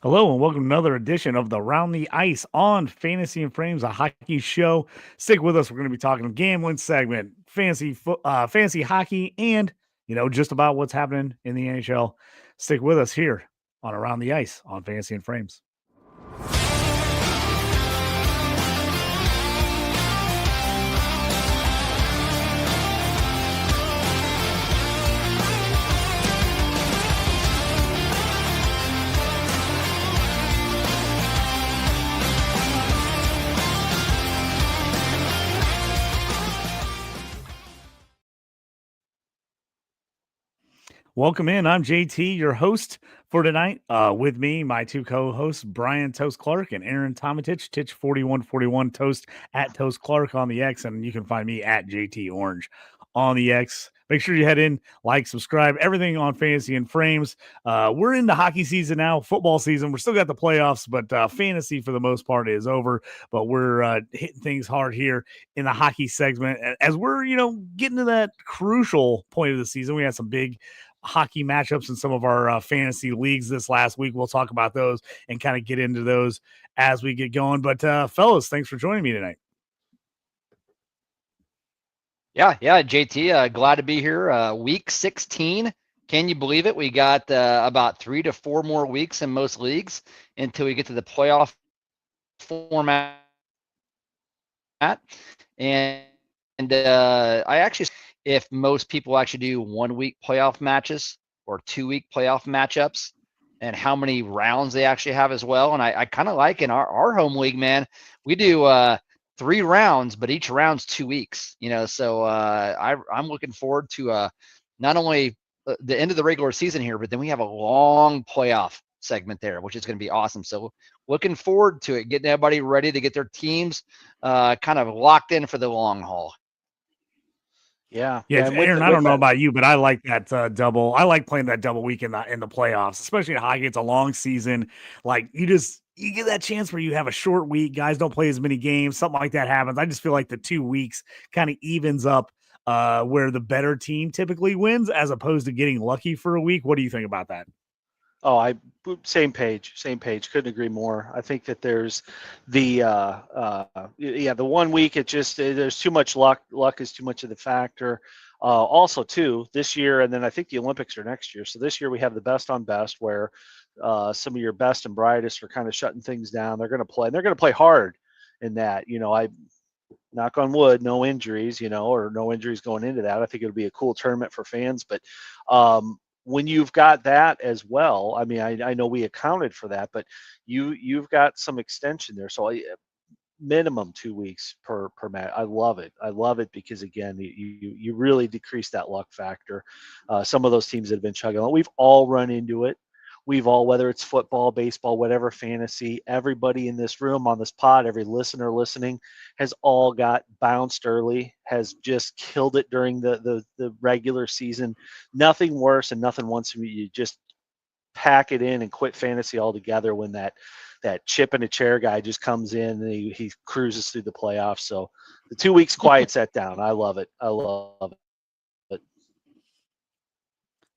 Hello and welcome to another edition of the Round the Ice on Fantasy and Frames, a hockey show. Stick with us. We're going to be talking gambling segment, fantasy hockey, and just about what's happening in the NHL. Stick with us here on Around the Ice on Fantasy and Frames. Welcome in. I'm JT, your host for tonight. With me, my two co-hosts, Bryan Toast Clark and Aaron Tometich, Titch4141 Toast at Toast Clark on the X, and you can find me at JT Orange on the X. Make sure you head in, like, subscribe, everything on Fantasy and Frames. We're into hockey season now, football season. We're still got the playoffs, but fantasy for the most part is over. But we're hitting things hard here in the hockey segment as we're, getting to that crucial point of the season. We had some big hockey matchups in some of our fantasy leagues this last week. We'll talk about those and kind of get into those as we get going. But fellas, thanks for joining me tonight. Yeah, JT, glad to be here. Week 16. Can you believe it? We got about 3 to 4 more weeks in most leagues until we get to the playoff format. And I actually, if most people actually do 1 week playoff matches or 2 week playoff matchups, and how many rounds they actually have as well. And I kind of like in our home league, man, we do 3 rounds, but each round's 2 weeks, so I'm looking forward to not only the end of the regular season here, but then we have a long playoff segment there, which is going to be awesome. So looking forward to it, getting everybody ready to get their teams kind of locked in for the long haul. Yeah. Aaron, I don't know about you, but I like that double. I like playing that double week in the playoffs, especially in hockey. It's a long season. Like you get that chance where you have a short week. Guys don't play as many games. Something like that happens. I just feel like the 2 weeks kind of evens up where the better team typically wins, as opposed to getting lucky for a week. What do you think about that? Oh, same page. Couldn't agree more. I think that there's the 1 week. There's too much luck. Luck is too much of the factor. Also, too, this year, and then I think the Olympics are next year. So this year we have the best on best, where some of your best and brightest are kind of shutting things down. They're going to play, and they're going to play hard in that. I knock on wood, no injuries. Or no injuries going into that. I think it'll be a cool tournament for fans, but. When you've got that as well, I mean, I know we accounted for that, but you've got some extension there. So minimum 2 weeks per match. I love it because, again, you really decrease that luck factor. Some of those teams that have been chugging, we've all run into it. Whether it's football, baseball, whatever fantasy, everybody in this room, on this pod, every listener listening has all got bounced early, has just killed it during the regular season. Nothing worse and nothing once you just pack it in and quit fantasy altogether when that chip in a chair guy just comes in and he cruises through the playoffs. So the 2 weeks quiet set down. I love it.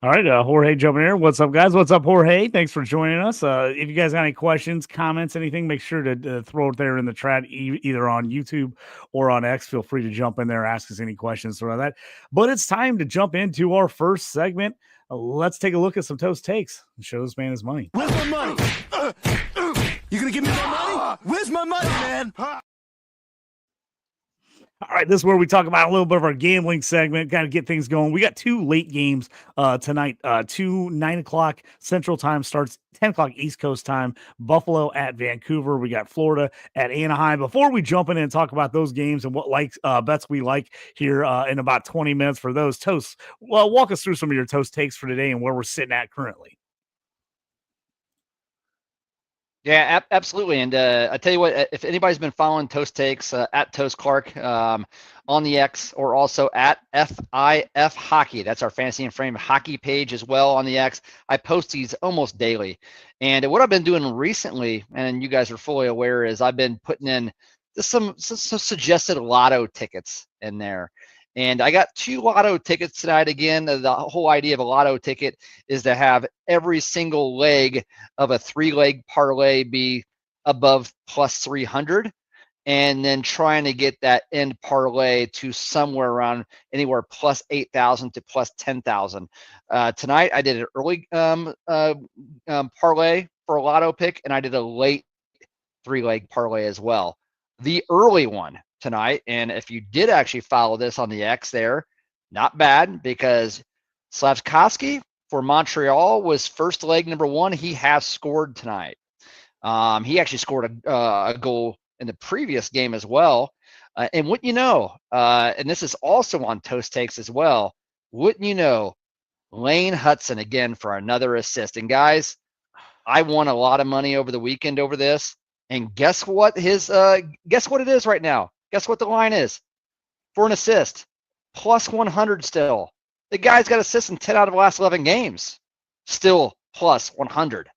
All right, Jorge jumping here. What's up, guys? What's up, Jorge? Thanks for joining us. If you guys got any questions, comments, anything, make sure to throw it there in the chat, either on YouTube or on X. Feel free to jump in there, ask us any questions around that. But it's time to jump into our first segment. Let's take a look at some Toast Takes and show this man his money. Where's my money? You gonna give me my money? Where's my money, man? All right, this is where we talk about a little bit of our gambling segment, kind of get things going. We got 2 late games tonight. 2 9 o'clock Central Time starts, 10 o'clock East Coast time. Buffalo at Vancouver. We got Florida at Anaheim. Before we jump in and talk about those games and what bets we like here in about 20 minutes for those toasts, well, walk us through some of your Toast Takes for today and where we're sitting at currently. Yeah, absolutely. And I tell you what, if anybody's been following Toast Takes at Toast Clark on the X, or also at FIF Hockey, that's our Fantasy and Frame hockey page as well on the X. I post these almost daily. And what I've been doing recently, and you guys are fully aware, is I've been putting in just some suggested lotto tickets in there. And I got 2 lotto tickets tonight. Again, the whole idea of a lotto ticket is to have every single leg of a 3-leg parlay be above plus 300, and then trying to get that end parlay to somewhere around anywhere plus 8,000 to plus 10,000. Tonight I did an early parlay for a lotto pick, and I did a late 3-leg parlay as well. The early one tonight, and if you did actually follow this on the X there, not bad, because Slavkovsky for Montreal was first leg number 1. He has scored tonight. He actually scored a goal in the previous game as well. And wouldn't you know, and this is also on Toast Takes as well, wouldn't you know, Lane Hudson again for another assist. And guys, I won a lot of money over the weekend over this. And guess what guess what it is right now? Guess what the line is for an assist? Plus 100 still. The guy's got assists in 10 out of the last 11 games. Still plus 100.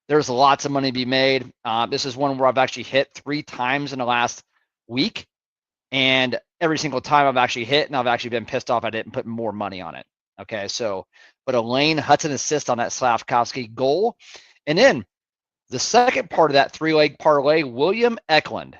There's lots of money to be made. This is one where I've actually hit 3 times in the last week. And every single time I've actually hit, and I've actually been pissed off I didn't put more money on it. Okay, so, but a Lane Hudson assist on that Slavkovsky goal. And then the second part of that 3-leg parlay, William Eklund.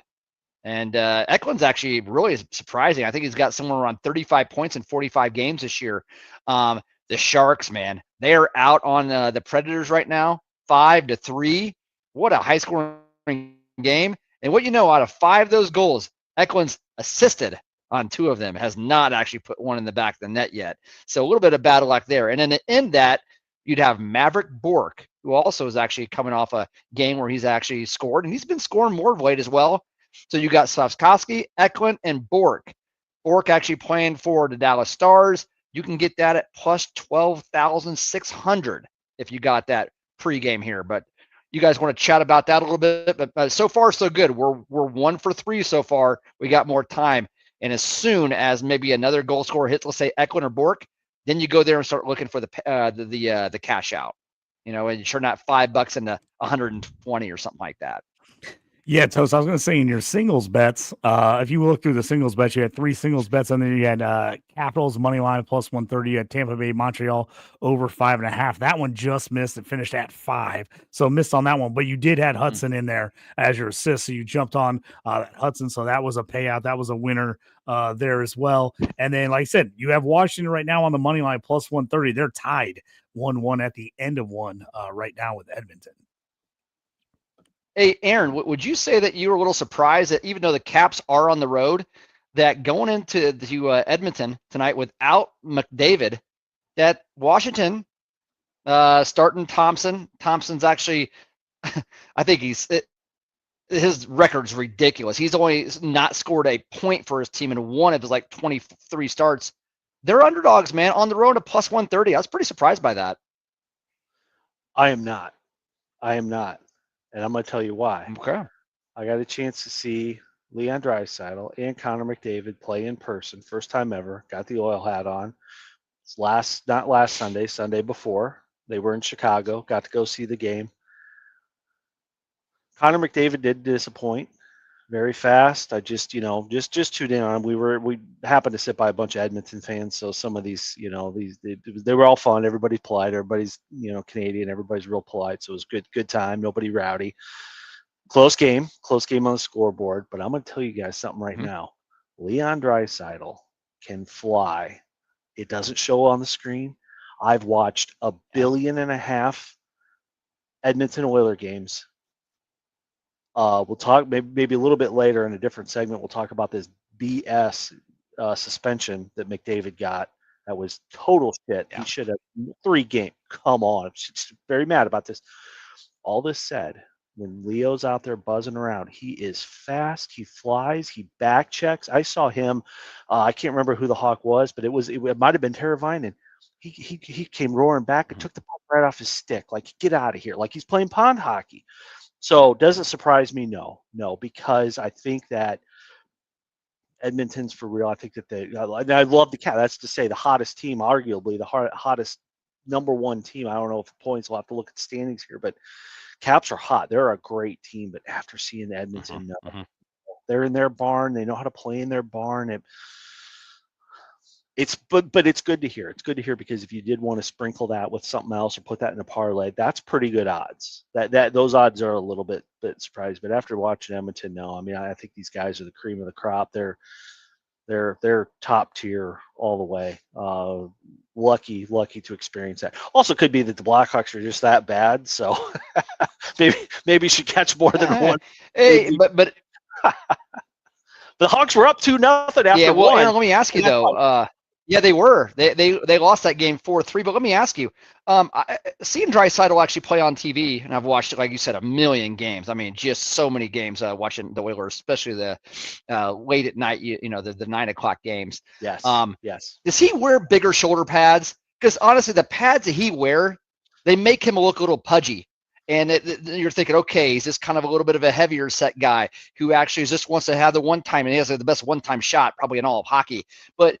And Eklund's actually really surprising. I think he's got somewhere around 35 points in 45 games this year. The Sharks, man, they are out on the Predators right now, 5-3. What a high-scoring game. And what you know, out of 5 of those goals, Eklund's assisted on 2 of them, has not actually put one in the back of the net yet. So a little bit of battle luck there. And then to end that, you'd have Maverick Bork, who also is actually coming off a game where he's actually scored, and he's been scoring more of late as well. So you got Slavkovsky, Eklund, and Bork. Bork actually playing for the Dallas Stars. You can get that at plus 12,600 if you got that pregame here. But you guys want to chat about that a little bit? But so far, so good. We're 1 for 3 so far. We got more time. And as soon as maybe another goal scorer hits, let's say Eklund or Bork, then you go there and start looking for the cash out. You know, and you turn that $5 into 120 or something like that. Yeah, Toast, I was going to say in your singles bets, if you look through the singles bets, you had 3 singles bets, and then you had Capitals money line plus 130. You had Tampa Bay, Montreal over 5.5. That one just missed. It finished at 5, so missed on that one. But you did have Hudson in there as your assist, so you jumped on Hudson. So that was a payout. That was a winner there as well. And then, like I said, you have Washington right now on the money line plus 130. They're tied 1-1 at the end of one right now with Edmonton. Hey, Aaron, would you say that you were a little surprised that even though the Caps are on the road, that going into Edmonton tonight without McDavid, that Washington starting Thompson's actually, I think his record's ridiculous. He's only not scored a point for his team in 1 of his like 23 starts. They're underdogs, man, on the road at plus 130. I was pretty surprised by that. I am not. And I'm going to tell you why. Okay. I got a chance to see Leon Draisaitl and Connor McDavid play in person. First time ever. Got the oil hat on. It's not last Sunday, Sunday before. They were in Chicago. Got to go see the game. Connor McDavid did disappoint. Very fast. I just tuned in on him. We happened to sit by a bunch of Edmonton fans, so some of these, they were all fun. Everybody's polite. Everybody's, Canadian. Everybody's real polite. So it was good time. Nobody rowdy. Close game on the scoreboard. But I'm going to tell you guys something right now. Leon Draisaitl can fly. It doesn't show on the screen. I've watched 1.5 billion Edmonton Oilers games. We'll talk maybe a little bit later in a different segment. We'll talk about this BS suspension that McDavid got. That was total shit. Yeah. He should have 3 games. Come on. I'm just very mad about this. All this said, when Leo's out there buzzing around, he is fast. He flies. He back checks. I saw him. I can't remember who the Hawk was, but it might have been Teravainen. He came roaring back and took the puck right off his stick. Like, get out of here. Like he's playing pond hockey. So does it surprise me? No, because I think that Edmonton's for real. I think that I love the Cat. That's to say the hottest team, arguably the hottest number 1 team. I don't know if points. We'll have to look at the standings here, but Caps are hot. They're a great team. But after seeing Edmonton, they're in their barn. They know how to play in their barn. but it's good to hear. It's good to hear because if you did want to sprinkle that with something else or put that in a parlay, that's pretty good odds. That those odds are a little bit surprised. But after watching Edmonton, no, I mean I think these guys are the cream of the crop. They're top tier all the way. Lucky to experience that. Also, could be that the Blackhawks are just that bad. So maybe should catch more than one. Hey, but the Hawks were up 2-0 after yeah. Well, one. Aaron, let me ask you though. Yeah, they were. They lost that game 4-3. But let me ask you, seeing Draisaitl actually play on TV, and I've watched it, like you said, a million games. I mean, just so many games watching the Oilers, especially the late at night, the 9:00 games. Yes. Yes. Does he wear bigger shoulder pads? Because honestly, the pads that he wear, they make him look a little pudgy. And you're thinking, okay, he's just kind of a little bit of a heavier set guy who actually just wants to have the one time, and he has the best one-time shot probably in all of hockey. But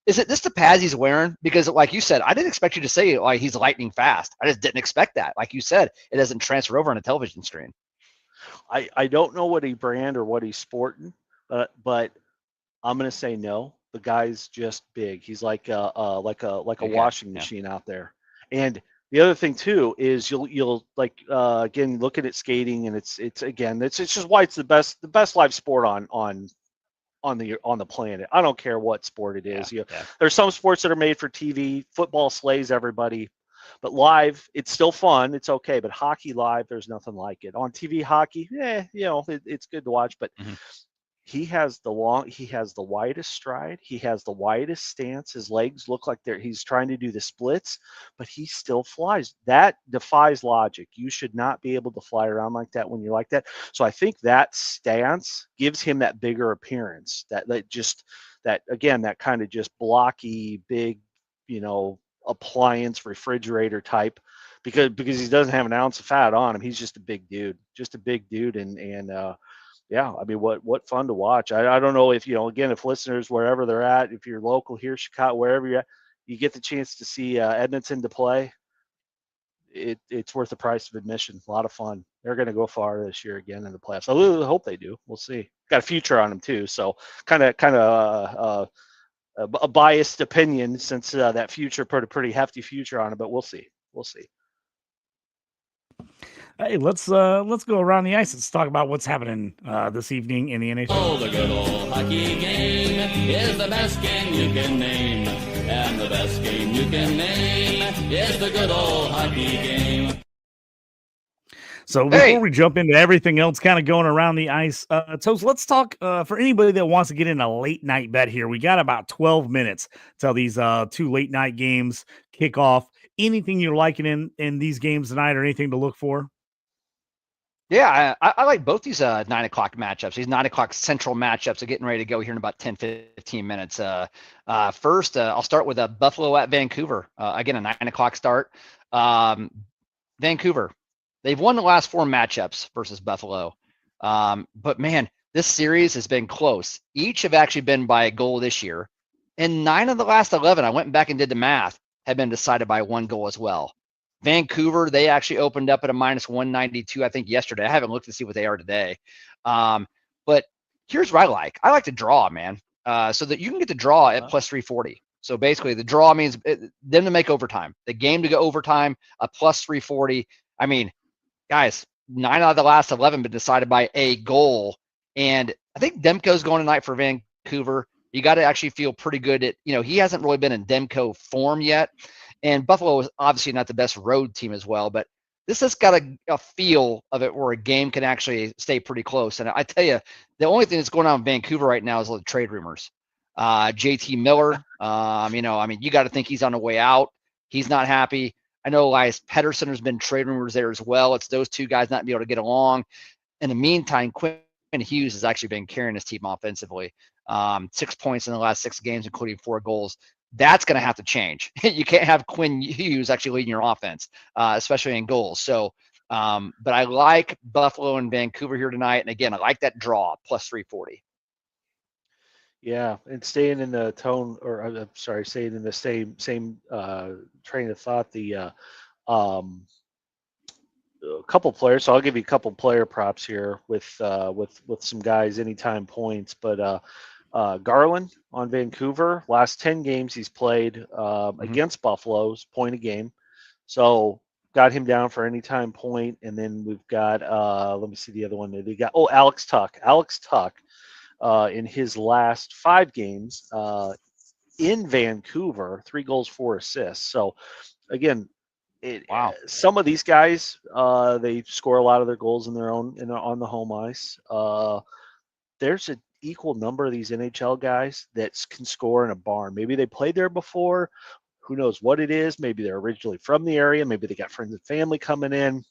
is it this the pads he's wearing? Because like you said, I didn't expect you to say like he's lightning fast. I just didn't expect that. Like you said, it doesn't transfer over on a television screen. I don't know what he brand or what he's sporting, but I'm gonna say no. The guy's just big. He's like a washing machine out there. And the other thing too is you'll like again looking at skating, and it's just why it's the best live sport on the planet. I don't care what sport it is. There's some sports that are made for TV. Football slays everybody, but live it's still fun. It's okay. But hockey live, there's nothing like it. On TV hockey, it's good to watch. But he has the widest stride. He has the widest stance. His legs look like he's trying to do the splits, but he still flies. That defies logic. You should not be able to fly around like that when you're like that. So I think that stance gives him that bigger appearance. That kind of just blocky, big, appliance refrigerator type, because he doesn't have an ounce of fat on him. He's just a big dude, and yeah, I mean, what fun to watch. I don't know if, again, if listeners, wherever they're at, if you're local here, Chicago, wherever you're at, you get the chance to see Edmonton to play, it's worth the price of admission. A lot of fun. They're going to go far this year again in the playoffs. I really hope they do. We'll see. Got a future on them too. So kind of a biased opinion since that future put a pretty hefty future on it, but we'll see. Hey, let's go around the ice. Let's talk about what's happening this evening in the NHL. Oh, the good old hockey game is the best game you can name. And the best game you can name is the good old hockey game. So before we jump into everything else kind of going around the ice, Toast, let's talk for anybody that wants to get in a late night bet here. We got about 12 minutes till these two late night games kick off. Anything you're liking in these games tonight or anything to look for? Yeah, I like both these 9:00 matchups. These 9:00 Central matchups are getting ready to go here in about 10-15 minutes. First, I'll start with Buffalo at Vancouver. Again, a 9:00 start. Vancouver, they've won the last 4 matchups versus Buffalo. But man, this series has been close. Each have actually been by a goal this year. And 9 of the last 11, I went back and did the math, have been decided by 1 goal as well. Vancouver, they actually opened up at a -192, I think, yesterday. I haven't looked to see what they are today. But here's what I like. I like to draw, man. So that you can get the draw at +340. So basically, the draw means them to make overtime. The game to go overtime, a +340. I mean, guys, 9 out of the last 11 been decided by a goal. And I think Demko's going tonight for Vancouver. You got to actually feel pretty good at, he hasn't really been in Demko form yet. And Buffalo is obviously not the best road team as well, but this has got a feel of it where a game can actually stay pretty close. And I tell you, the only thing that's going on in Vancouver right now is all the trade rumors. JT Miller, you got to think he's on the way out. He's not happy. I know Elias Pettersson, there's been trade rumors there as well. It's those two guys not being able to get along. In the meantime, Quinn Hughes has actually been carrying his team offensively. 6 points in the last 6 games, including 4 goals. That's going to have to change. You can't have Quinn Hughes actually leading your offense, especially in goals. So, but I like Buffalo and Vancouver here tonight. And again, I like that draw, +340. Yeah, and staying in the tone, or I'm sorry, staying in the same train of thought. A couple players. So I'll give you a couple player props here with some guys anytime points. But Garland on Vancouver. Last 10 games he's played against Buffalo's point a game. So got him down for anytime point. And then we've got, let me see the other one. They got, Alex Tuck. Alex Tuck in his last 5 games in Vancouver, 3 goals, 4 assists. So again, Wow. some of these guys, they score a lot of their goals in their own on the home ice. There's an equal number of these NHL guys that can score in a barn. Maybe they played there before. Who knows what it is? Maybe they're originally from the area. Maybe they got friends and family coming in.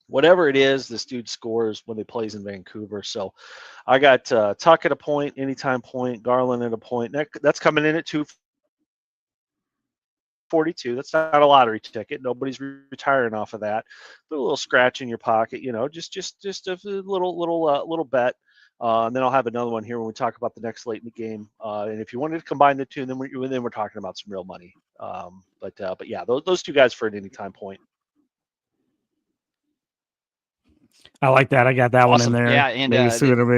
Whatever it is, this dude scores when he plays in Vancouver. So I got Tuck at a point, anytime point, Garland at a point. That's coming in at 242. That's not a lottery ticket. Nobody's retiring off of that. Put a little scratch in your pocket, just a little bet. And then I'll have another one here when we talk about the next late in the game. And if you wanted to combine the two, then we're talking about some real money. But yeah, those 2 guys for an anytime point. I like that. I got that one in Awesome. there. Yeah, and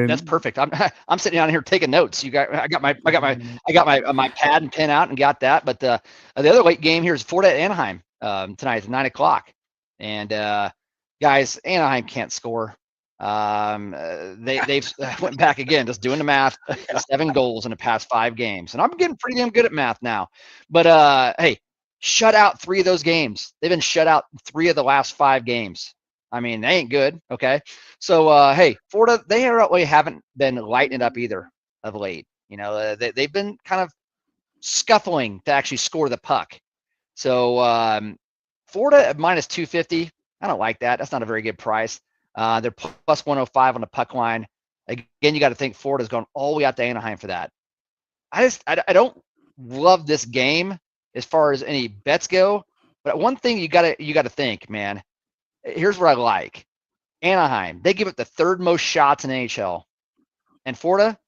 that's perfect. I'm sitting down here taking notes. I got my pad and pen out and got that. But the other late game here is Florida at Anaheim tonight at 9:00. And guys, Anaheim can't score. They've went back again, just doing the math. 7 goals in the past 5 games, and I'm getting pretty damn good at math now. But hey, shut out 3 of those games. They've been shut out 3 of the last 5 games. I mean, they ain't good. Okay. So, hey, Florida, they really haven't been lighting it up either of late. They've been kind of scuffling to actually score the puck. So, Florida at minus 250. I don't like that. That's not a very good price. They're plus 105 on the puck line. Again, you got to think Florida's gone all the way out to Anaheim for that. I don't love this game as far as any bets go. But one thing you got to think, man. Here's what I like. Anaheim, they give it the 3rd most shots in the NHL. And Florida,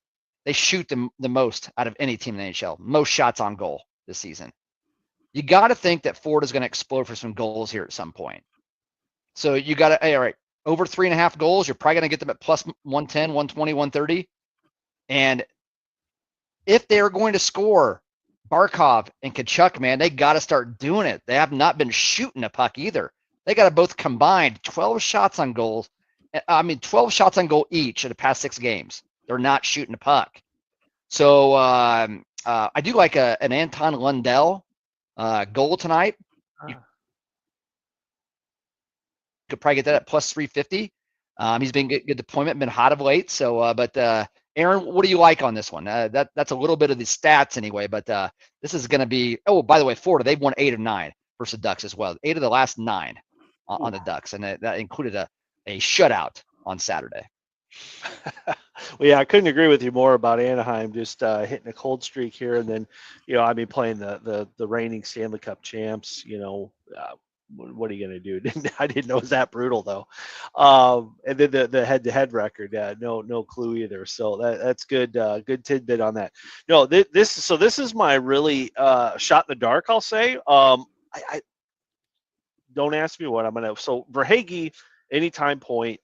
they shoot the most out of any team in the NHL. Most shots on goal this season. You got to think that Florida's going to explode for some goals here at some point. So you got to, hey, all right, over 3.5 goals, you're probably going to get them at plus 110, 120, 130. And if they're going to score Barkov and Kachuk, man, they got to start doing it. They have not been shooting a puck either. They got to both combined 12 shots on goals. 12 shots on goal each in the past 6 games. They're not shooting a puck. So I do like an Anton Lundell goal tonight. You could probably get that at plus 350. He's been good deployment, been hot of late. So, but Aaron, what do you like on this one? That's a little bit of the stats anyway. But this is going to be. Oh, by the way, Florida, they've won 8 of 9 versus Ducks as well. 8 of the last 9 on the Ducks, and that included a shutout on Saturday. Well, yeah, I couldn't agree with you more about Anaheim just hitting a cold streak here, and then playing the reigning Stanley Cup champs. What are you going to do? I didn't know it was that brutal though. And then the head-to-head record, no clue either. So that's good. Good tidbit on that. No, this is my really shot in the dark. I'll say. I don't ask me what I'm gonna. So Verhaeghe, anytime point.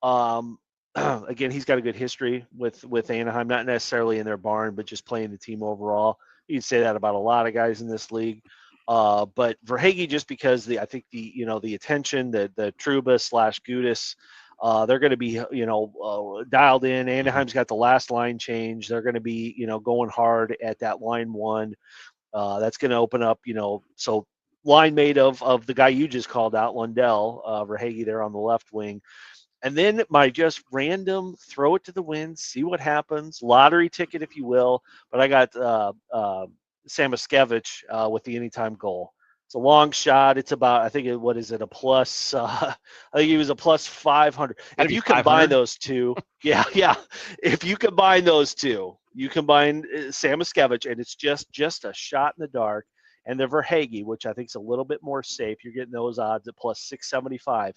Again, he's got a good history with Anaheim, not necessarily in their barn, but just playing the team overall. You'd say that about a lot of guys in this league. But Verhaeghe, just because I think the attention, the Trouba / Gudis, they're going to be dialed in. Anaheim's got the last line change. They're going to be going hard at that line 1. That's going to open up so line made of the guy you just called out, Lundell, Verhaeghe there on the left wing. And then my just random throw it to the wind, see what happens, lottery ticket, if you will. But I got Samoskevich with the anytime goal. It's a long shot. It's about, I think, what is it, a plus, I think he was a plus 500. If you combine those two, yeah. If you combine those two, you combine Samoskevich, and it's just a shot in the dark. And the Verhaeghe, which I think is a little bit more safe, you're getting those odds at plus 675.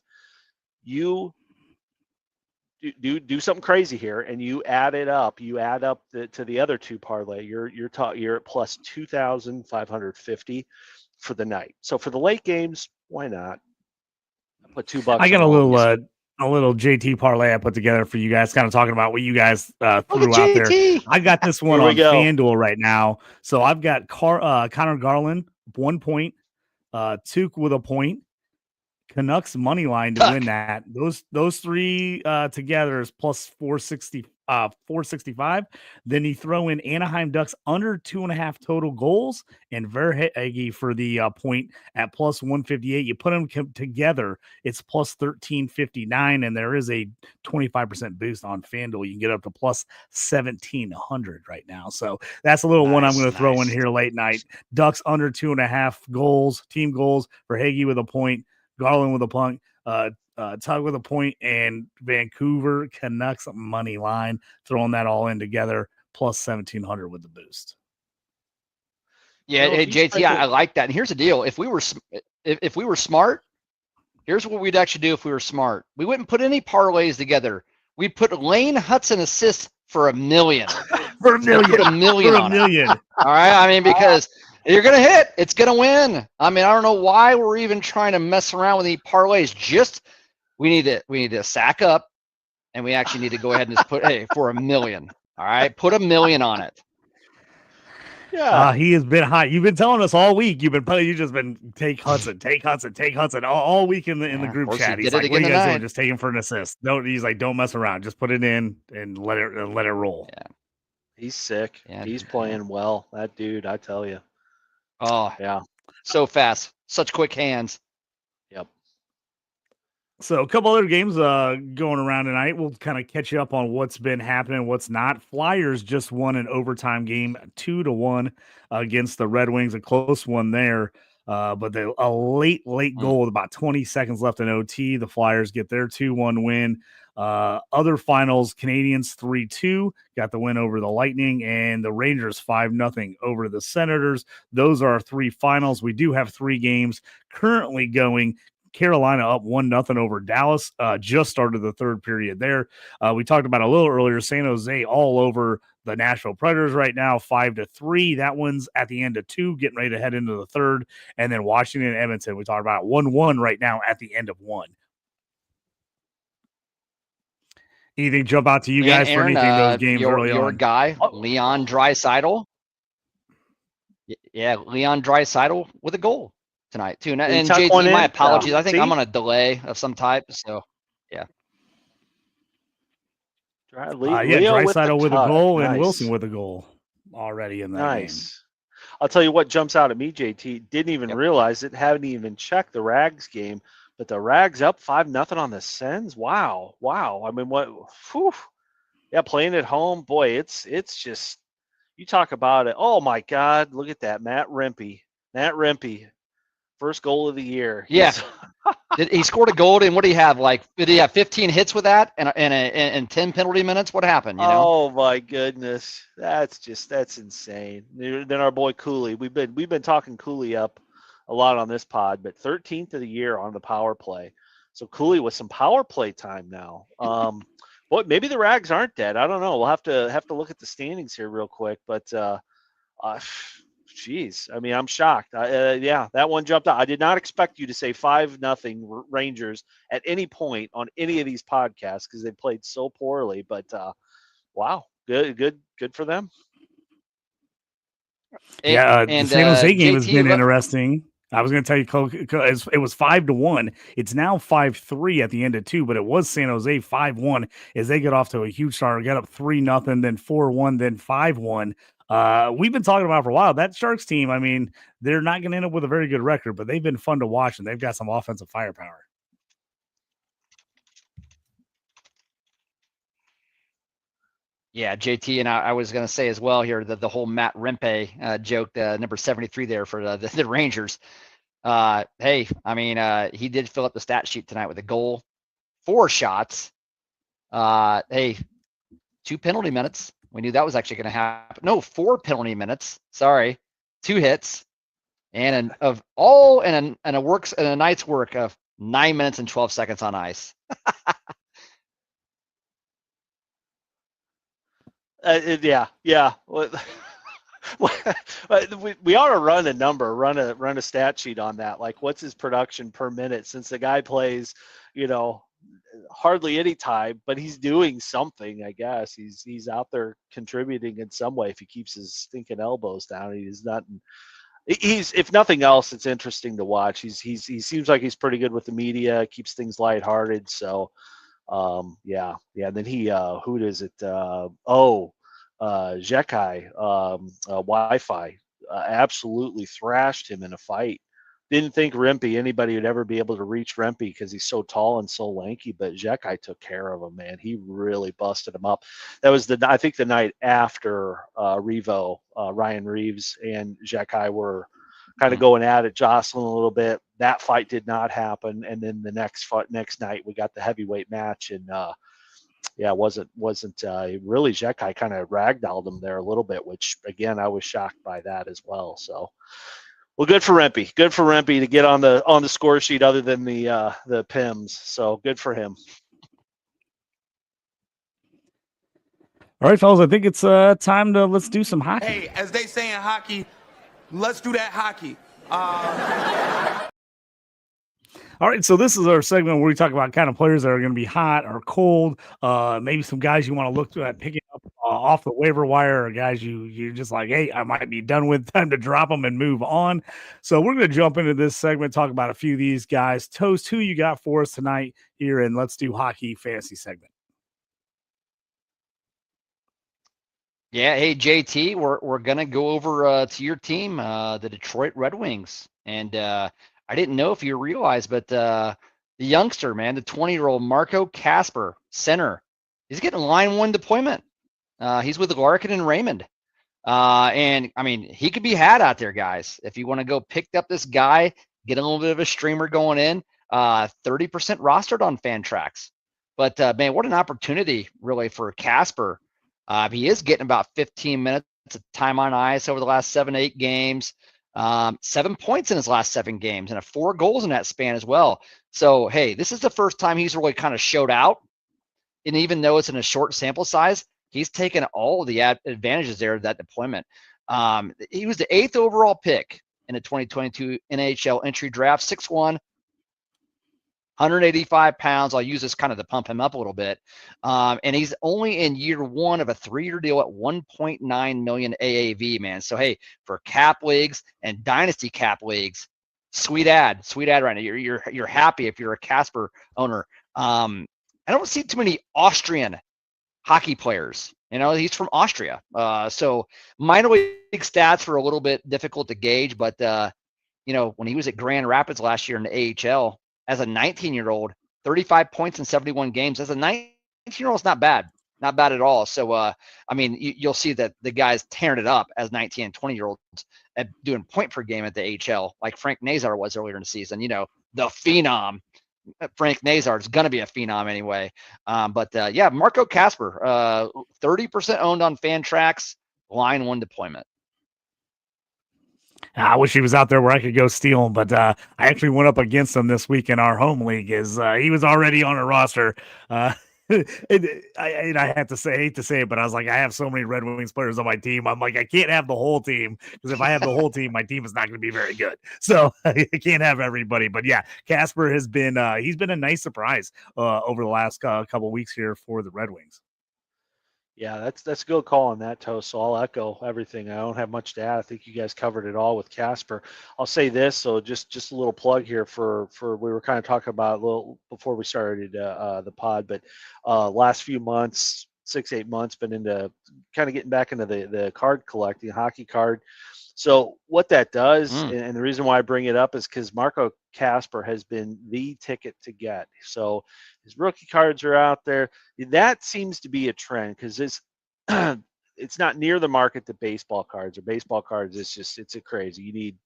You do something crazy here, and you add it up. You add up to the other 2 parlay. You're at plus 2,550 for the night. So for the late games, why not? Put $2. I got a little a little JT parlay I put together for you guys, kind of talking about what you guys Look threw at out there. JT. I got this one Here we on go. FanDuel right now. So I've got Connor Garland, 1 point, Tuke with a point, Canucks money line to Tuck. win that. Those three together is plus 465. Then you throw in Anaheim Ducks under 2.5 total goals and Verhaeghe for the point at plus 158. You put them together, it's plus 1359, and there is a 25% boost on FanDuel. You can get up to plus 1700 right now. So that's a little one I'm going to throw in here late night. Ducks under 2.5 goals, team goals, Verhaeghe with a point, Garland with a punt, Tug with a point, and Vancouver Canucks money line, throwing that all in together, plus 1,700 with the boost. Yeah, hey, JT, I like that. And here's the deal: if we were smart, here's what we'd actually do. If we were smart, we wouldn't put any parlays together. We'd put Lane Hudson assists for $1 million. For $1 million. Put $1 million For on $1 million. it. All right, I mean, because you're gonna hit, it's gonna win. I mean, I don't know why we're even trying to mess around with the parlays. Just we need to sack up, and we actually need to go ahead and just put for $1 million. All right, put $1 million on it. Yeah, he has been hot. You've been telling us all week. You've just been take Hudson all week in the group chat. He's like, "What are you guys doing? Just take him for an assist." He's like, "Don't mess around. Just put it in and let it roll." Yeah. He's sick. Yeah, he's playing well. That dude, I tell you. Oh yeah, so fast, such quick hands. Yep. So a couple other games going around tonight. We'll kind of catch you up on what's been happening, what's not. Flyers just won an overtime game 2-1 against the Red Wings, a close one there. But a late goal with about 20 seconds left in OT. The Flyers get their 2-1 win. Other finals, Canadians 3-2 got the win over the Lightning, and the Rangers 5-0 over the Senators. Those are our three finals. We do have 3 games currently going. Carolina up 1-0 over Dallas. Just started the third period there. We talked about a little earlier, San Jose all over the Nashville Predators right now, 5-3. That one's at the end of 2, getting ready to head into the third. And then Washington and Edmonton, we talked about 1-1 right now at the end of 1. Anything jump out to you guys Aaron, for anything those games early on? Your guy, Leon Draisaitl. Yeah, Leon Draisaitl with a goal tonight too. And JT, my apologies. I think I'm on a delay of some type. So, yeah. Draisaitl with a goal and Wilson with a goal already in that game. I'll tell you what jumps out at me, JT. Didn't even realize it. Haven't even checked the Rags game. But the Rags up 5-0 on the Sens. Wow. I mean, what? Whew. Yeah, playing at home, boy. It's just, you talk about it. Oh my God, look at that, Matt Rempe, first goal of the year. Yeah, he scored a goal, and what do you have? Did he have 15 hits with that and 10 penalty minutes? What happened? You know? Oh my goodness, that's insane. Then our boy Cooley. We've been talking Cooley up a lot on this pod, but 13th of the year on the power play. So Cooley with some power play time now. Boy, maybe the Rags aren't dead. I don't know. We'll have to look at the standings here real quick. But geez, I mean, I'm shocked. Yeah, that one jumped out. I did not expect you to say 5-0 Rangers at any point on any of these podcasts because they played so poorly. But wow, good for them. Yeah, the San Jose game has been interesting. I was going to tell you, it was 5-1. It's now 5-3 at the end of 2, but it was San Jose 5-1 as they get off to a huge start. Got up 3-0, then 4-1, then 5-1. We've been talking about for a while. That Sharks team, I mean, they're not going to end up with a very good record, but they've been fun to watch, and they've got some offensive firepower. Yeah, JT, and I was going to say as well here that the whole Matt Rempe joke, number 73 there for the Rangers. Hey, I mean, he did fill up the stat sheet tonight with a goal, 4 shots. Hey, 2 penalty minutes. We knew that was actually going to happen. No, 4 penalty minutes. Sorry, 2 hits, and a night's work of 9 minutes and 12 seconds on ice. Yeah. We ought to run a number, run a stat sheet on that. Like, what's his production per minute since the guy plays, hardly any time, but he's doing something, I guess. He's out there contributing in some way if he keeps his stinking elbows down. He's not. He's, if nothing else, it's interesting to watch. He seems like he's pretty good with the media, keeps things lighthearted. So, yeah. And then who is it? Zekai, Wi-Fi, absolutely thrashed him in a fight. Didn't think anybody would ever be able to reach Rempe because he's so tall and so lanky, but Zekai took care of him, man. He really busted him up. That was I think the night after Revo, Ryan Reeves and Zekai were kind of going at it, jostling a little bit. That fight did not happen. And then the next night we got the heavyweight match, and it wasn't really Zekai kind of ragdolled him there a little bit, which again I was shocked by that as well. So. Well, good for Rempe. Good for Rempe to get on the score sheet other than the PIMS. So good for him. All right, fellas, I think it's time to let's do some hockey. Hey, as they say in hockey, let's do that hockey. All right, so this is our segment where we talk about kind of players that are going to be hot or cold, maybe some guys you want to look at picking up off the waiver wire, or guys you're just like, hey, I might be done with, time to drop them and move on. So we're going to jump into this segment, talk about a few of these guys. Toast, who you got for us tonight here, and let's do hockey fantasy segment. Yeah, hey JT, we're gonna go over to your team, the Detroit Red Wings, and I didn't know if you realized, but the youngster, man, the 20-year-old Marco Kasper, center, he's getting line one deployment. He's with Larkin and Raymond, and I mean he could be had out there, guys. If you want to go pick up this guy, get a little bit of a streamer going in, 30% rostered on Fantrax. But man, what an opportunity really for Kasper. He is getting about 15 minutes of time on ice over the last 7-8 games. 7 points in his last 7 games and 4 goals in that span as well. So, hey, this is the first time he's really kind of showed out. And even though it's in a short sample size, he's taken all of the advantages there of that deployment. He was the 8th overall pick in the 2022 NHL entry draft, 6'1", 185 pounds. I'll use this kind of to pump him up a little bit. And he's only in year one of a 3-year deal at 1.9 million AAV, man. So, hey, for cap leagues and dynasty cap leagues, sweet ad right now. You're happy if you're a Kasper owner. I don't see too many Austrian hockey players. You know, he's from Austria. So minor league stats were a little bit difficult to gauge, but you know, when he was at Grand Rapids last year in the AHL, as a 19-year-old, 35 points in 71 games. As a 19-year-old, it's not bad at all. So, I mean, you'll see that the guy's tearing it up as 19 and 20-year-olds at doing point per game at the AHL, like Frank Nazar was earlier in the season. You know, the phenom. Frank Nazar is going to be a phenom anyway. Yeah, Marco Kasper, 30% owned on Fantrax, line one deployment. I wish he was out there where I could go steal him, but I actually went up against him this week in our home league. He was already on a roster. I hate to say it, but I was like, I have so many Red Wings players on my team. I'm like, I can't have the whole team, because if I have the whole team, my team is not going to be very good. So I can't have everybody. But yeah, Kasper has been he's been a nice surprise over the last couple weeks here for the Red Wings. Yeah, that's a good call on that, Toast. So I'll echo everything. I don't have much to add. I think you guys covered it all with Kasper. I'll say this, so just a little plug here for we were kind of talking about a little before we started the pod, but last few months, 6-8 months, been into kind of getting back into the card collecting, hockey card. So what that does, and the reason why I bring it up is because Marco Kasper has been the ticket to get. So his rookie cards are out there. That seems to be a trend, because it's it's not near the market that baseball cards are. Baseball cards, it's a crazy. You need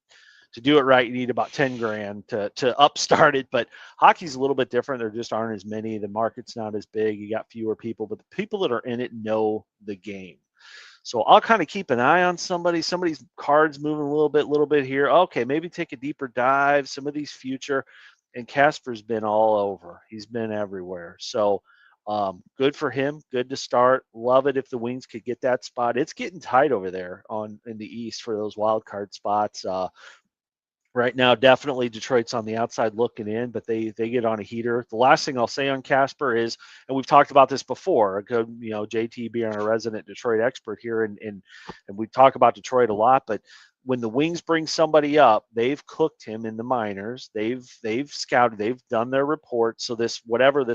to do it right. You need about 10 grand to upstart it. But hockey's a little bit different. There just aren't as many. The market's not as big. You got fewer people, but the people that are in it know the game. So I'll kind of keep an eye on somebody's cards moving a little bit here. Okay, maybe take a deeper dive. Some of these future, and Kasper's been all over. He's been everywhere. So good for him. Good to start. Love it if the Wings could get that spot. It's getting tight over there in the East for those wild card spots. right now, definitely Detroit's on the outside looking in, but they get on a heater. The last thing I'll say on Casper is, and we've talked about this before, JT being a resident Detroit expert here, and we talk about Detroit a lot, but when the Wings bring somebody up, they've cooked him in the minors. They've scouted, they've done their report. So this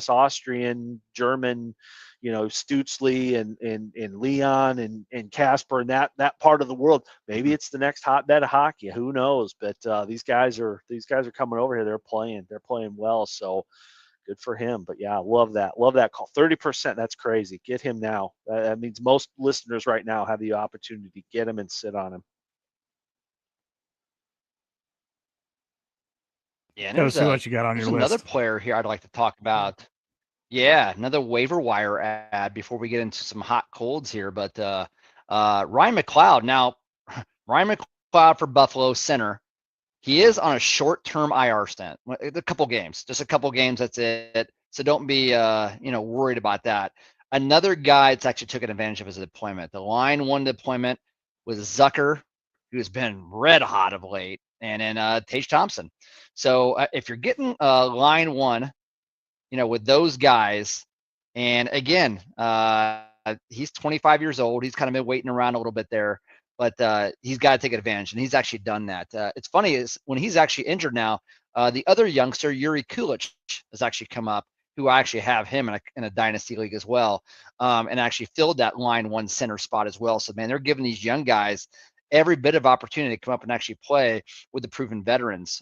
Austrian, German, Stutzley and Leon and Casper and that part of the world, maybe it's the next hotbed of hockey. Who knows? But these guys are coming over here. They're playing well. So good for him. But yeah, love that call. 30%. That's crazy. Get him now. That means most listeners right now have the opportunity to get him and sit on him. Yeah, Go see what you got on your there's list. another player here I'd like to talk about. Yeah, another waiver wire ad before we get into some hot colds here. But Ryan McLeod. Now, Ryan McLeod for Buffalo center. He is on a short-term IR stint. Just a couple games. That's it. So don't be worried about that. Another guy that's actually taken advantage of his deployment. The line one deployment was Zucker, who's been red hot of late, and then Tage Thompson. So if you're getting line one, with those guys, and again, he's 25 years old. He's kind of been waiting around a little bit there, but he's got to take advantage, and he's actually done that. It's funny is when he's actually injured now, the other youngster, Yuri Kulich, has actually come up, who I actually have him in a dynasty league as well, and actually filled that line one center spot as well. So, man, they're giving these young guys every bit of opportunity to come up and actually play with the proven veterans.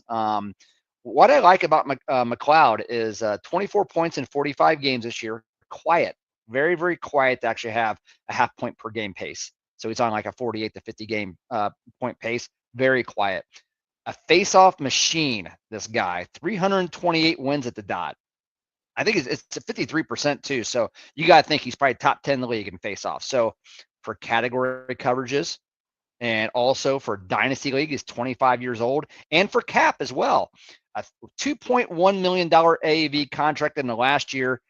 What I like about McLeod is 24 points in 45 games this year. Quiet, very, very quiet to actually have a half point per game pace. So he's on like a 48 to 50 game point pace. Very quiet. A face-off machine, this guy. 328 wins at the dot. I think it's 53% too. So you got to think he's probably top 10 in the league in face-off. So for category coverages, and also for Dynasty League, he's 25 years old. And for cap as well. A $2.1 million AAV contract in the last year.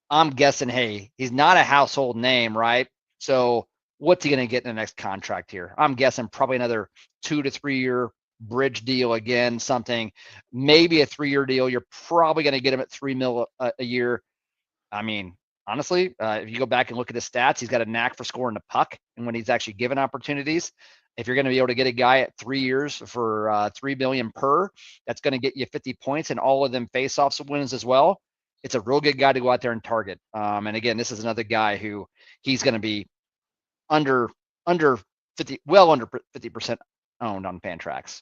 I'm guessing, hey, he's not a household name, right? So what's he going to get in the next contract here? I'm guessing probably another 2 to 3 year bridge deal again, something, maybe a 3-year deal. You're probably going to get him at $3 million a year. I mean, honestly, if you go back and look at his stats, he's got a knack for scoring the puck. And when he's actually given opportunities, if you're going to be able to get a guy at 3 years for $3 million per, that's going to get you 50 points and all of them face-offs wins as well. It's a real good guy to go out there and target. And again, this is another guy who he's going to be under 50, well under 50% owned on Fantrax.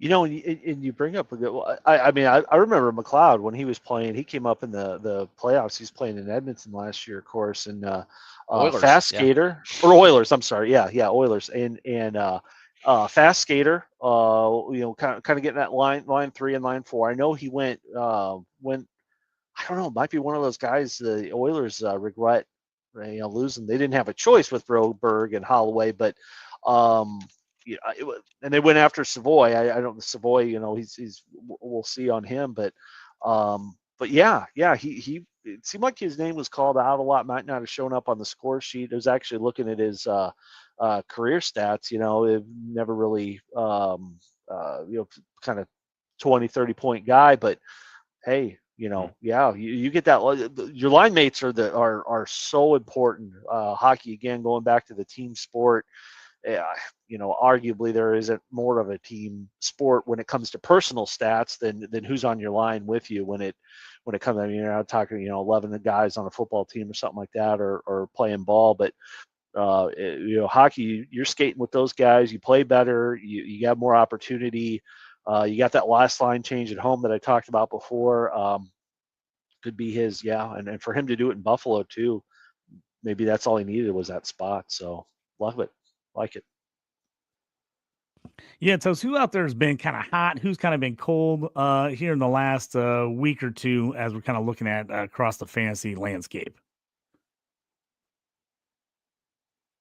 And you bring up a good. I remember McLeod when he was playing. He came up in the playoffs. He's playing in Edmonton last year, of course, and Oilers, fast skater or Oilers. I'm sorry, Oilers and fast skater. Kind of getting that line 3 and line 4. I know he went. I don't know. Might be one of those guys the Oilers regret, losing. They didn't have a choice with Broberg and Holloway, but. And they went after Savoy. I don't Savoy. He's we'll see on him, but yeah. He it seemed like his name was called out a lot. Might not have shown up on the score sheet. I was actually looking at his career stats. It never really kind of 20-30 point guy, but hey. You get that. Your line mates are so important. Hockey, again, going back to the team sport. Arguably there isn't more of a team sport when it comes to personal stats than who's on your line with you when it comes. I mean, you're not talking 11 guys on a football team or something like that, or playing ball, but hockey, you're skating with those guys. You play better. You got more opportunity. You got that last line change at home that I talked about before. Could be his, and for him to do it in Buffalo too, maybe that's all he needed was that spot. So love it. Like it. Yeah, so who out there has been kind of hot? Who's kind of been cold here in the last week or two as we're kind of looking at across the fantasy landscape?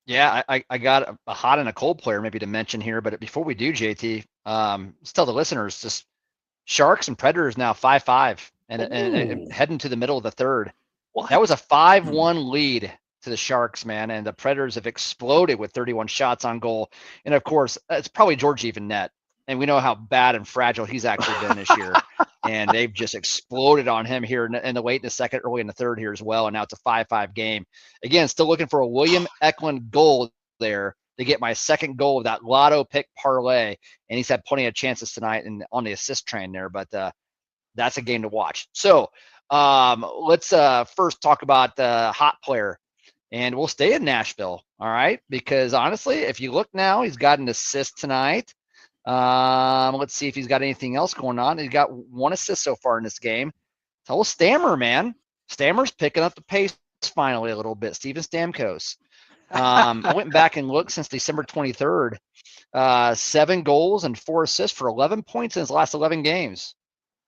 Yeah, I got a hot and a cold player maybe to mention here, but before we do, JT, let's tell the listeners, just Sharks and Predators now 5-5 and heading to the middle of the third. What? That was a 5-1 lead to the Sharks, man, and the Predators have exploded with 31 shots on goal. And of course, it's probably George even net. And we know how bad and fragile he's actually been this year. And they've just exploded on him here in the late in the second, early in the third here as well. And now it's a 5-5 game. Again, still looking for a William Eklund goal there to get my second goal of that lotto pick parlay. And he's had plenty of chances tonight and on the assist train there. But that's a game to watch. So let's first talk about the hot player. And we'll stay in Nashville, all right? Because honestly, if you look now, he's got an assist tonight. Let's see if he's got anything else going on. He's got 1 assist so far in this game. Tell Stammer, man. Stammer's picking up the pace finally a little bit. Steven Stamkos. I went back and looked since December 23rd. 7 goals and 4 assists for 11 points in his last 11 games.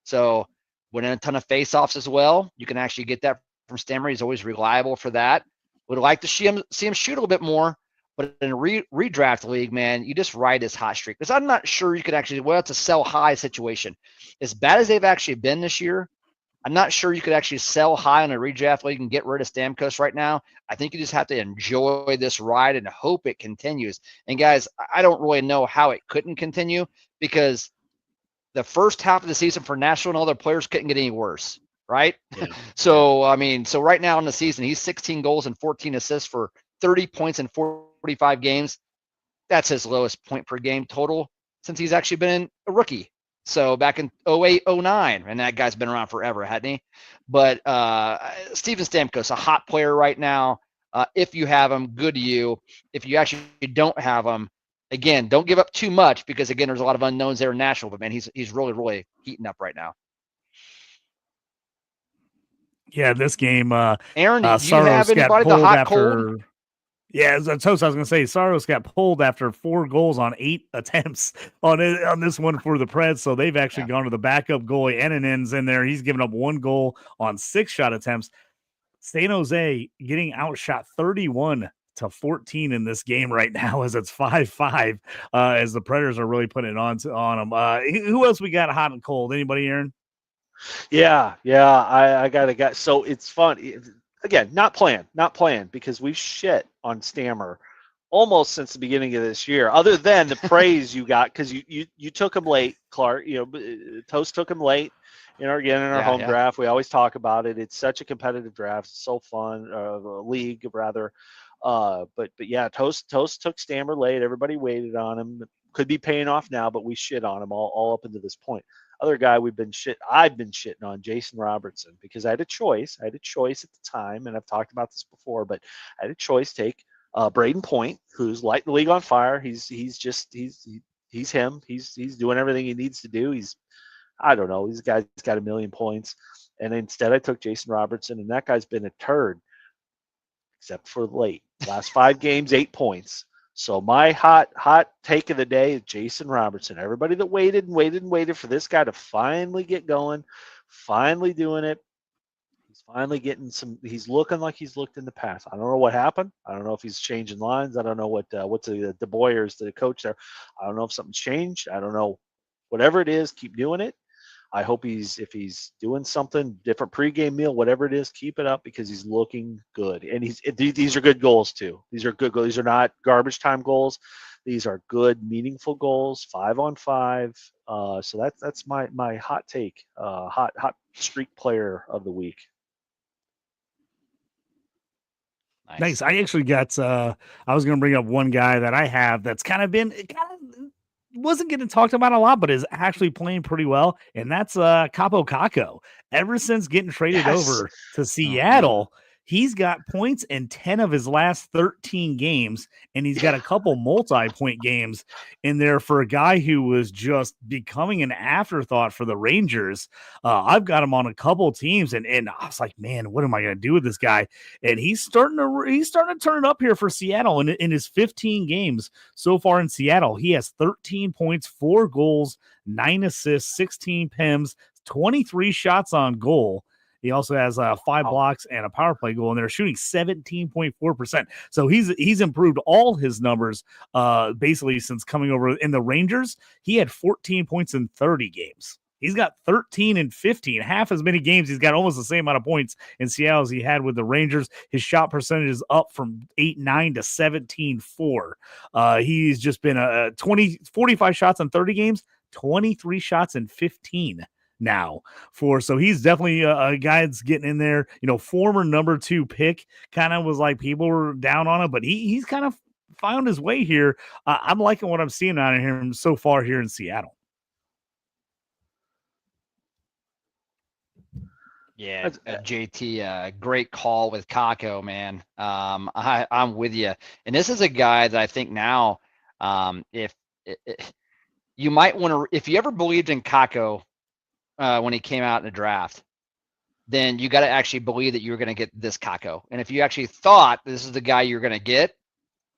So winning a ton of faceoffs as well. You can actually get that from Stammer. He's always reliable for that. Would like to see him shoot a little bit more, but in a redraft league, man, you just ride his hot streak. Because I'm not sure you could actually, well, it's a sell high situation. As bad as they've actually been this year, I'm not sure you could actually sell high on a redraft league and get rid of Stamkos right now. I think you just have to enjoy this ride and hope it continues. And guys, I don't really know how it couldn't continue because the first half of the season for Nashville and all their players couldn't get any worse. Right. Yeah. So, I mean, so right now in the season, he's 16 goals and 14 assists for 30 points in 45 games. That's his lowest point per game total since he's actually been a rookie. So back in 08, 09, and that guy's been around forever, hadn't he? But Steven Stamkos, a hot player right now. If you have him, good to you. If you actually don't have him, again, don't give up too much because, again, there's a lot of unknowns there in Nashville. But, man, he's really, really heating up right now. Yeah, this game, Aaron, do you have anybody the hot cold? Yeah, as I was going to say, Saros got pulled after 4 goals on 8 attempts on this one for the Preds. So they've actually gone to the backup goalie. Ennenen's in there. He's given up 1 goal on 6 shot attempts. San Jose getting outshot 31-14 in this game right now as it's 5-5 as the Predators are really putting it on them. Who else we got hot and cold? Anybody, Aaron? Yeah, I got a guy. So it's fun. Again, not planned because we've shit on Stammer almost since the beginning of this year. Other than the praise you got because you took him late, Clark. You know, Toast took him late in our home draft. We always talk about it. It's such a competitive draft. It's so fun. League rather. But yeah, Toast took Stammer late. Everybody waited on him. Could be paying off now, but we shit on him all up into this point. Other guy I've been shitting on, Jason Robertson, because I had a choice. at the time, and I've talked about this before, but I had a choice. Take Braden Point, who's lighting the league on fire. He's him. He's doing everything he needs to do. I don't know. He's got 1 million points, and instead I took Jason Robertson, and that guy's been a turd, except for late. Last 5 games, 8 points. So my hot take of the day is Jason Robertson. Everybody that waited for this guy to finally get going, finally doing it. He's finally getting he's looking like he's looked in the past. I don't know what happened. I don't know if he's changing lines. I don't know what's the Boyers, the coach there. I don't know if something's changed. I don't know. Whatever it is, keep doing it. I hope if he's doing something different pregame meal, whatever it is, keep it up because he's looking good. And these are good goals too. These are good goals. These are not garbage time goals. These are good, meaningful goals, 5-on-5. So that's my hot take, hot streak player of the week. Nice. I actually got. I was going to bring up one guy that I have that's wasn't getting talked about a lot, but is actually playing pretty well, and that's Capo Caco. Ever since getting traded over to Seattle, he's got points in 10 of his last 13 games, and he's got a couple multi-point games in there for a guy who was just becoming an afterthought for the Rangers. I've got him on a couple teams, and I was like, man, what am I going to do with this guy? And he's starting to turn it up here for Seattle. In his 15 games so far in Seattle, he has 13 points, 4 goals, 9 assists, 16 PIMs, 23 shots on goal. He also has 5 blocks and a power play goal, and they're shooting 17.4%. So he's improved all his numbers basically since coming over in the Rangers. He had 14 points in 30 games. He's got 13 and 15, half as many games. He's got almost the same amount of points in Seattle as he had with the Rangers. His shot percentage is up from 8.9 to 17.4. He's just been 45 shots in 30 games, 23 shots in 15 now so he's definitely a guy that's getting in there. Former number 2 pick, kind of was like people were down on him, but he's kind of found his way here. I'm liking what I'm seeing out of him so far here in Seattle. Yeah, JT, great call with Kakko, man. I'm with you. And this is a guy that I think now, if you might want to, if you ever believed in Kakko when he came out in the draft, then you got to actually believe that you were going to get this Kakko. And if you actually thought this is the guy you're going to get,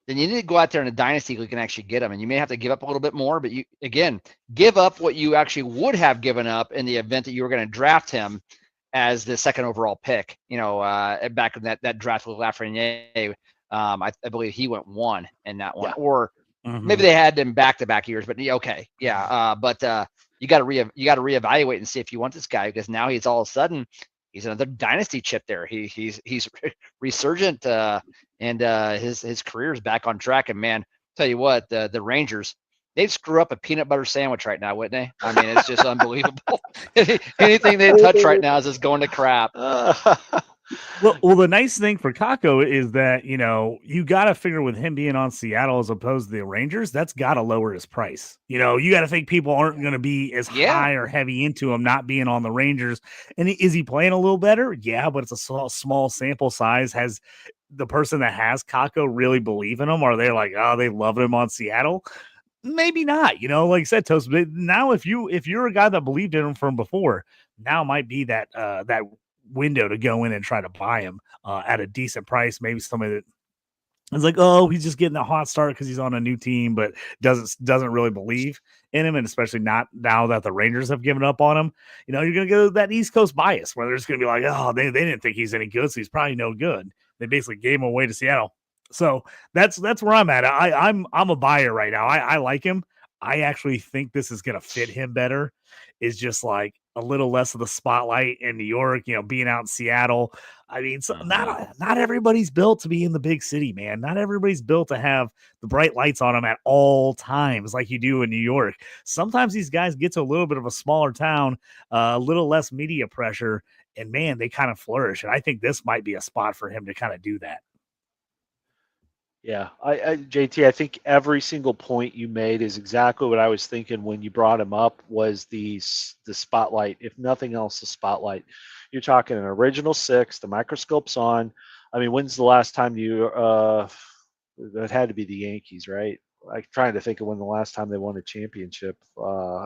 then you need to go out there in a dynasty league and actually get him. And you may have to give up a little bit more, but you, again, give up what you actually would have given up in the event that you were going to draft him as the second overall pick, back in that draft with Lafreniere. I believe he went 1 in that one, or maybe they had him back-to-back years, but okay. Yeah. But you got to reevaluate and see if you want this guy, because now he's all of a sudden, he's another dynasty chip there. He's resurgent, and his career is back on track. And man, tell you what, the Rangers, they'd screw up a peanut butter sandwich right now, wouldn't they? I mean, it's just unbelievable. Anything they touch right now is just going to crap. Well, the nice thing for Kakko is that, you got to figure with him being on Seattle as opposed to the Rangers, that's got to lower his price. You got to think people aren't going to be as high or heavy into him not being on the Rangers. And is he playing a little better? Yeah, but it's a small sample size. Has the person that has Kakko really believe in him? Are they like, oh, they love him on Seattle? Maybe not, like I said, Toast. But now, if you're a guy that believed in him from before, now might be that window to go in and try to buy him at a decent price. Maybe somebody that is like, oh, he's just getting a hot start because he's on a new team, but doesn't really believe in him, and especially not now that the Rangers have given up on him. You're gonna go that East Coast bias where they're just gonna be like, oh, they didn't think he's any good, so he's probably no good. They basically gave him away to Seattle. So that's where I'm at. I'm a buyer right now. I like him. I actually think this is going to fit him better. Is just like a little less of the spotlight in New York, being out in Seattle. I mean, so not everybody's built to be in the big city, man. Not everybody's built to have the bright lights on them at all times like you do in New York. Sometimes these guys get to a little bit of a smaller town, a little less media pressure, and man, they kind of flourish. And I think this might be a spot for him to kind of do that. Yeah, JT, I think every single point you made is exactly what I was thinking when you brought him up. Was the spotlight, if nothing else, the spotlight. You're talking an original 6, the microscope's on. I mean, when's the last time it had to be the Yankees, right? I'm trying to think of when the last time they won a championship.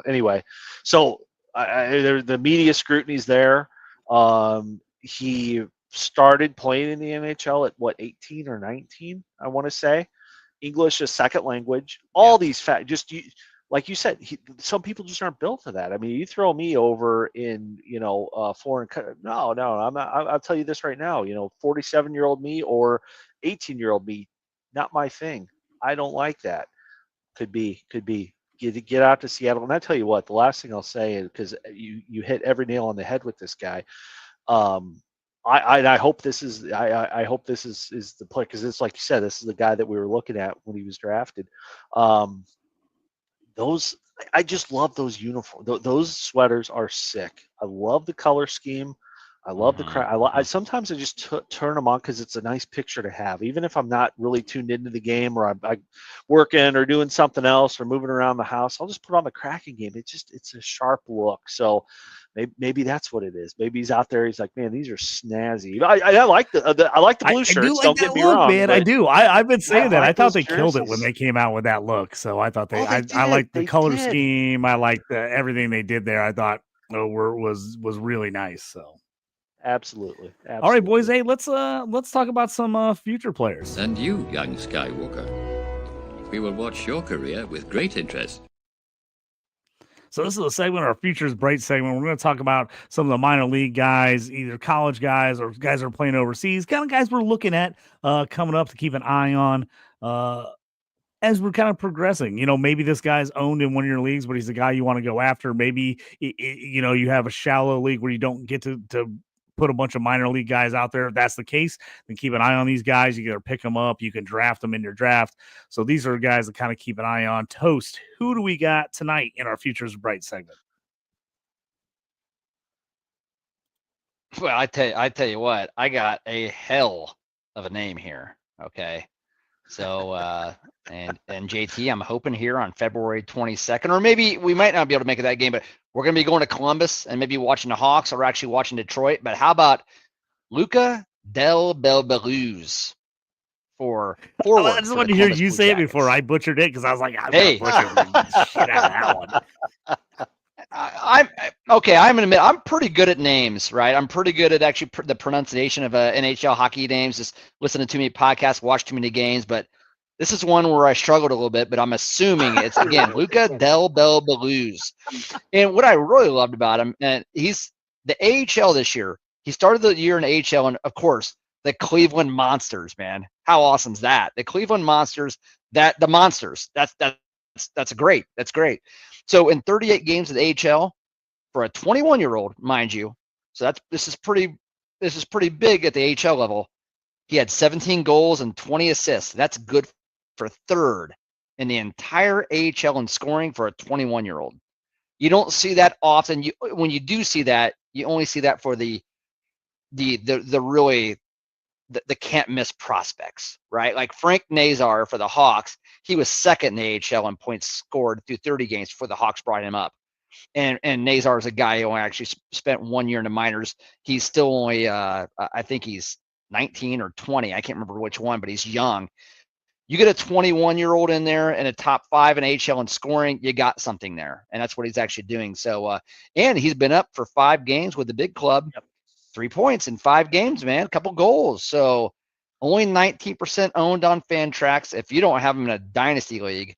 Anyway, so the media scrutiny's there. He started playing in the NHL at 18 or 19, I want to say. English is second language. All these like you said, some people just aren't built for that. I mean, you throw me over in foreign country. No, I'm not. I'll tell you this right now. 47-year-old me or 18-year-old me, not my thing. I don't like that. Could be. Get out to Seattle. And I tell you what, the last thing I'll say is, because you hit every nail on the head with this guy. I hope this is I hope this is the play, because it's like you said, this is the guy that we were looking at when he was drafted. I just love those uniforms. Those sweaters are sick. I love the color scheme. I love the crowd. Sometimes I just turn them on because it's a nice picture to have, even if I'm not really tuned into the game, or I'm working or doing something else or moving around the house. I'll just put on the Kraken game. It's a sharp look. So maybe that's what it is. Maybe he's out there. He's like, man, these are snazzy. I like the blue shirts. Don't get me wrong, man. I do. I've been saying that. I thought they killed it when they came out with that look. So I thought I liked the color scheme. I liked everything they did there. I thought was really nice. So. Absolutely. All right, boys. Hey, let's talk about some future players. And you, young Skywalker, we will watch your career with great interest. So this is a segment, our Futures Bright segment. We're going to talk about some of the minor league guys, either college guys or guys that are playing overseas, kind of guys we're looking at coming up to keep an eye on. as we're kind of progressing, maybe this guy's owned in one of your leagues, but he's the guy you want to go after. Maybe, you have a shallow league where you don't get to put a bunch of minor league guys out there. If that's the case, then keep an eye on these guys. You got to pick them up. You can draft them in your draft. So these are guys to kind of keep an eye on. Toast, who do we got tonight in our Futures Bright segment? Well, I tell you what, I got a hell of a name here. Okay. So, and JT, I'm hoping here on February 22nd, or maybe we might not be able to make it that game, but we're going to be going to Columbus and maybe watching the Hawks or actually watching Detroit. But how about Luca Del Belbeluz for forward? I just wanted to hear you say it before I butchered it because I was like, I'm going to butcher the shit out of that one. I'm okay. I'm gonna admit I'm pretty good at names, right? I'm pretty good at actually the pronunciation of NHL hockey names. Just listening to many podcasts, watch too many games, but this is one where I struggled a little bit. But I'm assuming it's again Luca Del Belbeluz. And what I really loved about him, and he's the AHL this year. He started the year in AHL, and of course the Cleveland Monsters. Man, how awesome is that? The Cleveland Monsters. The Monsters. That's great. That's great. So in 38 games of the AHL for a 21-year-old, mind you, so this is pretty big at the AHL level. He had 17 goals and 20 assists. That's good for third in the entire AHL in scoring for a 21-year-old. You don't see that often. When you do see that, you only see that for the really the can't miss prospects, right? Like Frank Nazar for the Hawks. He was second in the AHL in points scored through 30 games before the Hawks brought him up. And Nazar is a guy who actually spent 1 year in the minors. He's still only, I think he's 19 or 20. I can't remember which one, but he's young. You get a 21-year-old in there and a top 5 in AHL in scoring, you got something there. And that's what he's actually doing. So, and he's been up for 5 games with the big club. Yep. 3 points in 5 games, man, a couple goals. So only 19% owned on Fantrax. If you don't have him in a dynasty league,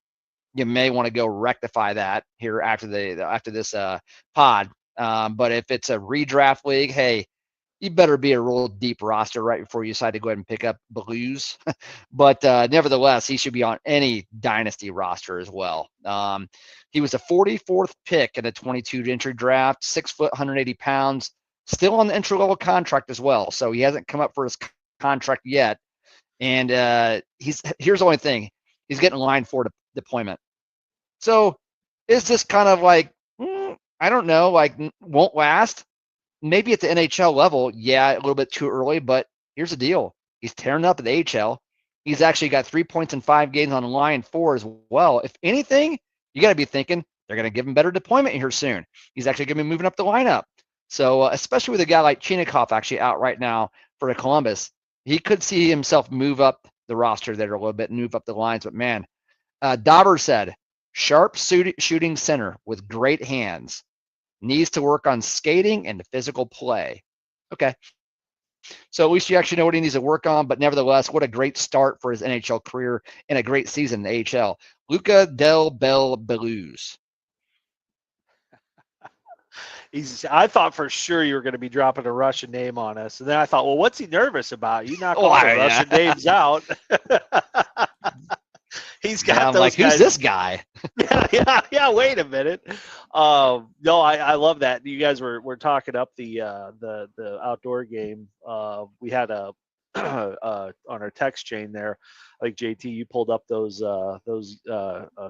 you may want to go rectify that here after this pod. But if it's a redraft league, hey, you better be a real deep roster right before you decide to go ahead and pick up Blues. But nevertheless, he should be on any dynasty roster as well. He was the 44th pick in a 22 entry draft, 6 foot, 180 pounds, still on the entry level contract as well. So he hasn't come up for his contract yet. And here's the only thing, he's getting line for deployment. So is this kind of like, I don't know, like won't last? Maybe at the NHL level, yeah, a little bit too early, but here's the deal. He's tearing up at the AHL. He's actually got 3 points in 5 games on line 4 as well. If anything, you got to be thinking they're going to give him better deployment here soon. He's actually going to be moving up the lineup. So especially with a guy like Chinakhov actually out right now for the Columbus, he could see himself move up the roster there a little bit and move up the lines. But man, Dauber said, sharp shooting center with great hands. Needs to work on skating and the physical play. Okay. So at least you actually know what he needs to work on, but nevertheless, what a great start for his NHL career and a great season in the AHL. Luca Del Belbeluz. I thought for sure you were going to be dropping a Russian name on us. And then I thought, well, what's he nervous about? You knock all the Russian names out. He's got those like, guys. Who's this guy? Yeah. Wait a minute. No, I love that. You guys were talking up the outdoor game. We had a on our text chain there. Like JT, you pulled up those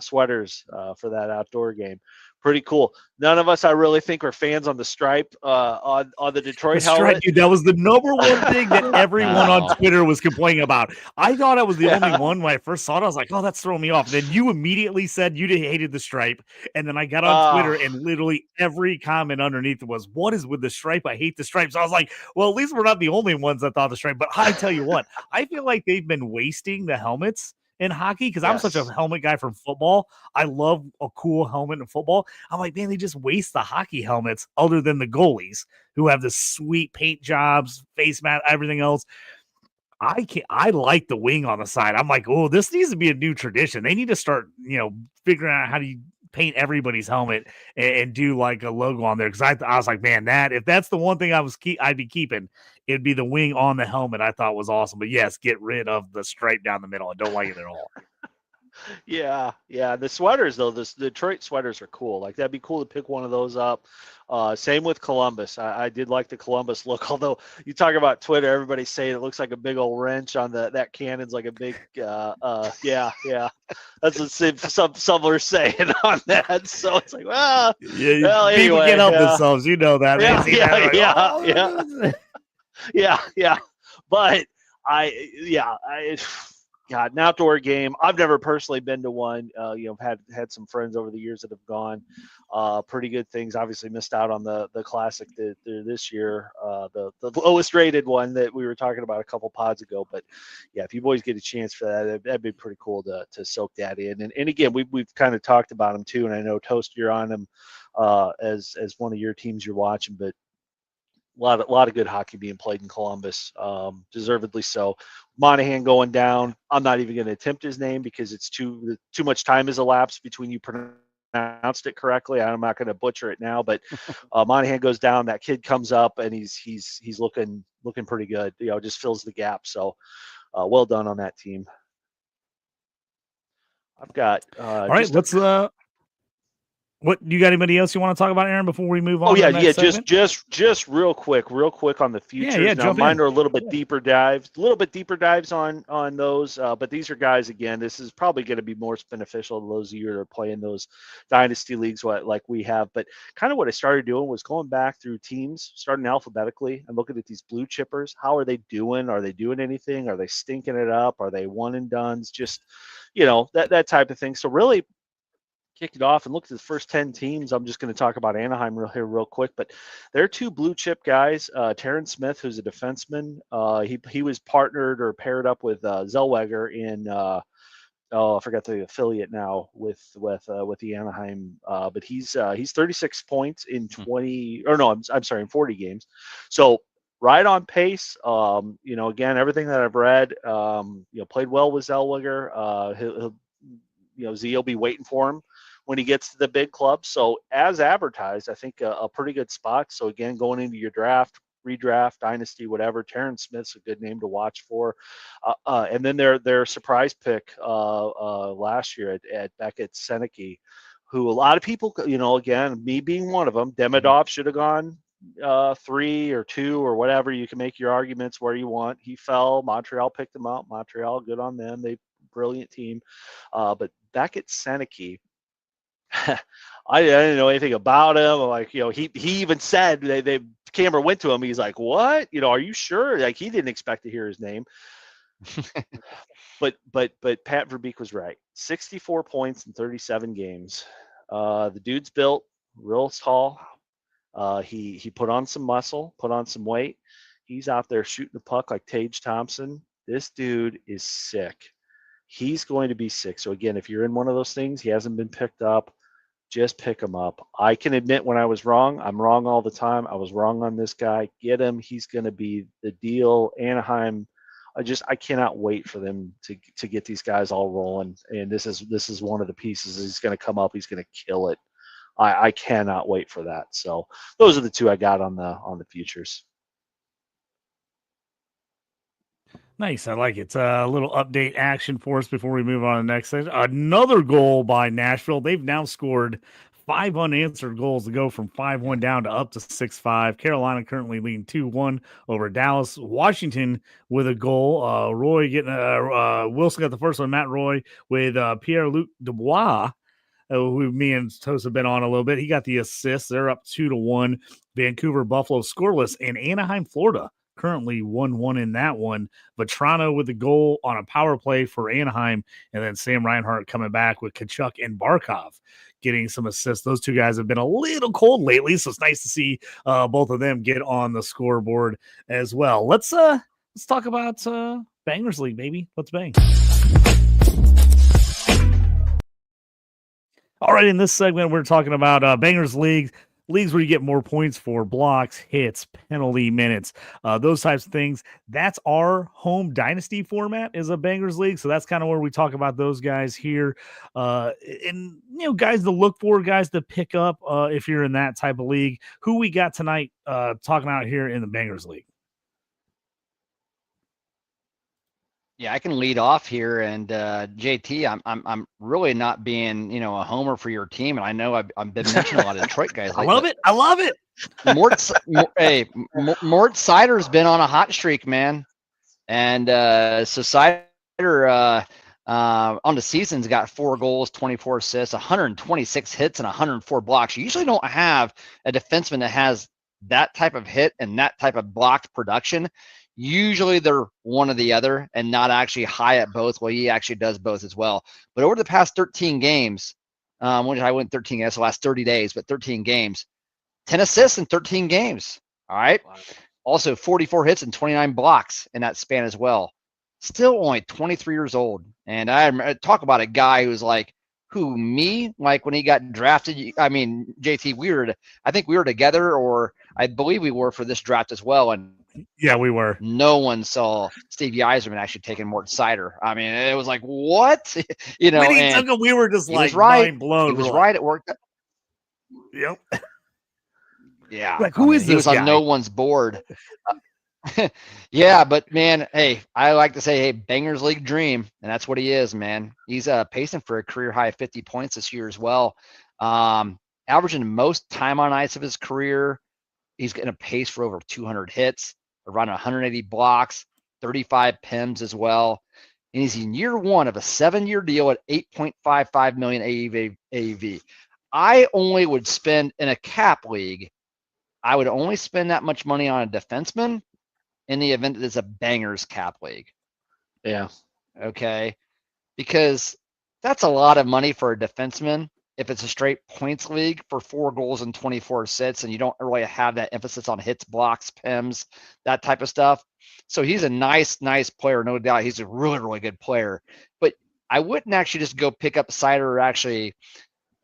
sweaters for that outdoor game. Pretty cool. None of us, I really think, are fans on the stripe on the Detroit helmet. Dude, that was the number one thing that everyone on Twitter was complaining about. I thought I was the only one when I first saw it. I was like, oh, that's throwing me off. Then you immediately said you hated the stripe. And then I got on Twitter and literally every comment underneath was, what is with the stripe? I hate the stripe. So I was like, well, at least we're not the only ones that thought the stripe. But I tell you what, I feel like they've been wasting the helmets in hockey because I'm such a helmet guy from football. I love a cool helmet in football. I'm like, man, they just waste the hockey helmets other than the goalies who have the sweet paint jobs, face mask, everything else. I like the wing on the side. I'm like, oh, this needs to be a new tradition. They need to start, figuring out how to paint everybody's helmet and do like a logo on there. Cause I was like, man, if that's the one thing I'd be keeping, it'd be the wing on the helmet. I thought was awesome, but yes, get rid of the stripe down the middle. I don't like it at all. Yeah, yeah. The sweaters though, the Detroit sweaters are cool. Like that'd be cool to pick one of those up. Same with Columbus. I did like the Columbus look. Although you talk about Twitter, everybody's saying it looks like a big old wrench on that cannon's like a big. Yeah. That's what some are saying on that. So it's like, well, Yeah, well, people anyway, can't help yeah. themselves. You know that. Yeah, They see that, like, yeah. But God, an outdoor game. I've never personally been to one. Had some friends over the years that have gone. Pretty good things. Obviously missed out on the classic this year, the lowest rated one that we were talking about a couple pods ago. But yeah, if you boys get a chance for that, that'd be pretty cool to soak that in. And again, we've kind of talked about them too. And I know Toast, you're on them as one of your teams you're watching, but a lot of good hockey being played in Columbus, deservedly so. Monahan going down. I'm not even going to attempt his name because it's too much time has elapsed between you pronounced it correctly. I'm not going to butcher it now, but Monahan goes down. That kid comes up and he's looking pretty good. Just fills the gap. So well done on that team. I've got all right. Let's What you got? Anybody else you want to talk about, Aaron? Before we move on? Oh yeah, to the next segment? just real quick on the futures. Yeah, now mine in. are a little bit deeper dives, on those. But these are guys again. This is probably going to be more beneficial to those of you that are playing those dynasty leagues, like we have. But kind of what I started doing was going back through teams, starting alphabetically, and looking at these blue chippers. How are they doing? Are they doing anything? Are they stinking it up? Are they one and dones? Just that type of thing. So really kick it off and look at the first 10 teams. I'm just going to talk about Anaheim real quick, but they're two blue chip guys. Terrence Smith, who's a defenseman, he was partnered or paired up with Zellweger in I forgot the affiliate now with the Anaheim, but he's 36 points in 20 or no, I'm sorry, in 40 games. So right on pace. Again, everything that I've read, played well with Zellweger. Z will be waiting for him when he gets to the big club. So as advertised, I think a pretty good spot. So again, going into your draft, redraft, dynasty, whatever, Terrence Smith's a good name to watch for. And then their surprise pick last year back at Seneke, who a lot of people, again, me being one of them, Demidov should have gone 3 or 2 or whatever. You can make your arguments where you want. He fell. Montreal picked him up. Montreal, good on them. Brilliant team. But back at Seneke, I didn't know anything about him. Like, he even said the camera went to him. He's like, "What? Are you sure?" Like, he didn't expect to hear his name. but Pat Verbeek was right. 64 points in 37 games. The dude's built real tall. He put on some muscle, put on some weight. He's out there shooting the puck like Tage Thompson. This dude is sick. He's going to be sick. So again, if you're in one of those things, he hasn't been picked up, just pick him up. I can admit when I was wrong. I'm wrong all the time. I was wrong on this guy. Get him. He's going to be the deal. Anaheim, I cannot wait for them to get these guys all rolling. And this is one of the pieces. He's going to come up. He's going to kill it. I cannot wait for that. So those are the two I got on the futures. Nice. I like it. It's a little update action for us before we move on to the next section. Another goal by Nashville. They've now scored 5 unanswered goals to go from 5-1 down to up to 6-5. Carolina currently leading 2-1 over Dallas. Washington with a goal. Roy getting Wilson got the first one. Matt Roy with Pierre-Luc Dubois, who me and Toast have been on a little bit. He got the assist. They're up 2-1. Vancouver, Buffalo scoreless. And Anaheim, Florida, currently 1-1 in that one. Vetrano with the goal on a power play for Anaheim, and then Sam Reinhart coming back with Kachuk and Barkov getting some assists. Those two guys have been a little cold lately, so it's nice to see both of them get on the scoreboard as well. Let's talk about Bangers League, baby. Let's bang. All right, in this segment, we're talking about Bangers League. Leagues where you get more points for blocks, hits, penalty minutes, those types of things. That's our home dynasty format is a Bangers League. So that's kind of where we talk about those guys here. And, guys to look for, guys to pick up if you're in that type of league. Who we got tonight talking out here in the Bangers League? Yeah, I can lead off here, and JT, I'm really not being a homer for your team, and I know I've been mentioning a lot of Detroit guys. I love it. I love it. Mort Sider's been on a hot streak, man, and so Sider on the season's got 4 goals, 24 assists, 126 hits, and 104 blocks. You usually don't have a defenseman that has that type of hit and that type of blocked production. Usually they're one or the other and not actually high at both. Well, he actually does both as well. But over the past 13 games, when I went 13, that's the last 30 days, but 13 games, 10 assists in 13 games. All right. Also 44 hits and 29 blocks in that span as well. Still only 23 years old. And I talk about a guy who's like, like when he got drafted, I mean, JT, I think we were together, or I believe we were for this draft as well. And yeah, we were. No one saw Stevie Yzerman actually taking Mort Sider. I mean, it was like, what? When he took him, we were just like mind blown. He was right. It worked. Yep. Yeah. Like, who is this? He was guy? on no one's board. Yeah, but man, hey, I like to say, hey, Bangers League dream, and that's what he is, man. He's pacing for a career high of 50 points this year as well. Averaging most time on ice of his career. He's getting a pace for over 200 hits, around 180 blocks, 35 PIMs as well. And he's in year 1 of a 7-year deal at $8.55 million AAV. I only would spend in a cap league. I would only spend that much money on a defenseman in the event that it's a bangers cap league. Yeah. Okay. Because that's a lot of money for a defenseman. If it's a straight points league for 4 goals and 24 assists, and you don't really have that emphasis on hits, blocks, PIMs, that type of stuff. So he's a nice player, no doubt. He's a really, really good player. But I wouldn't actually just go pick up Sider or actually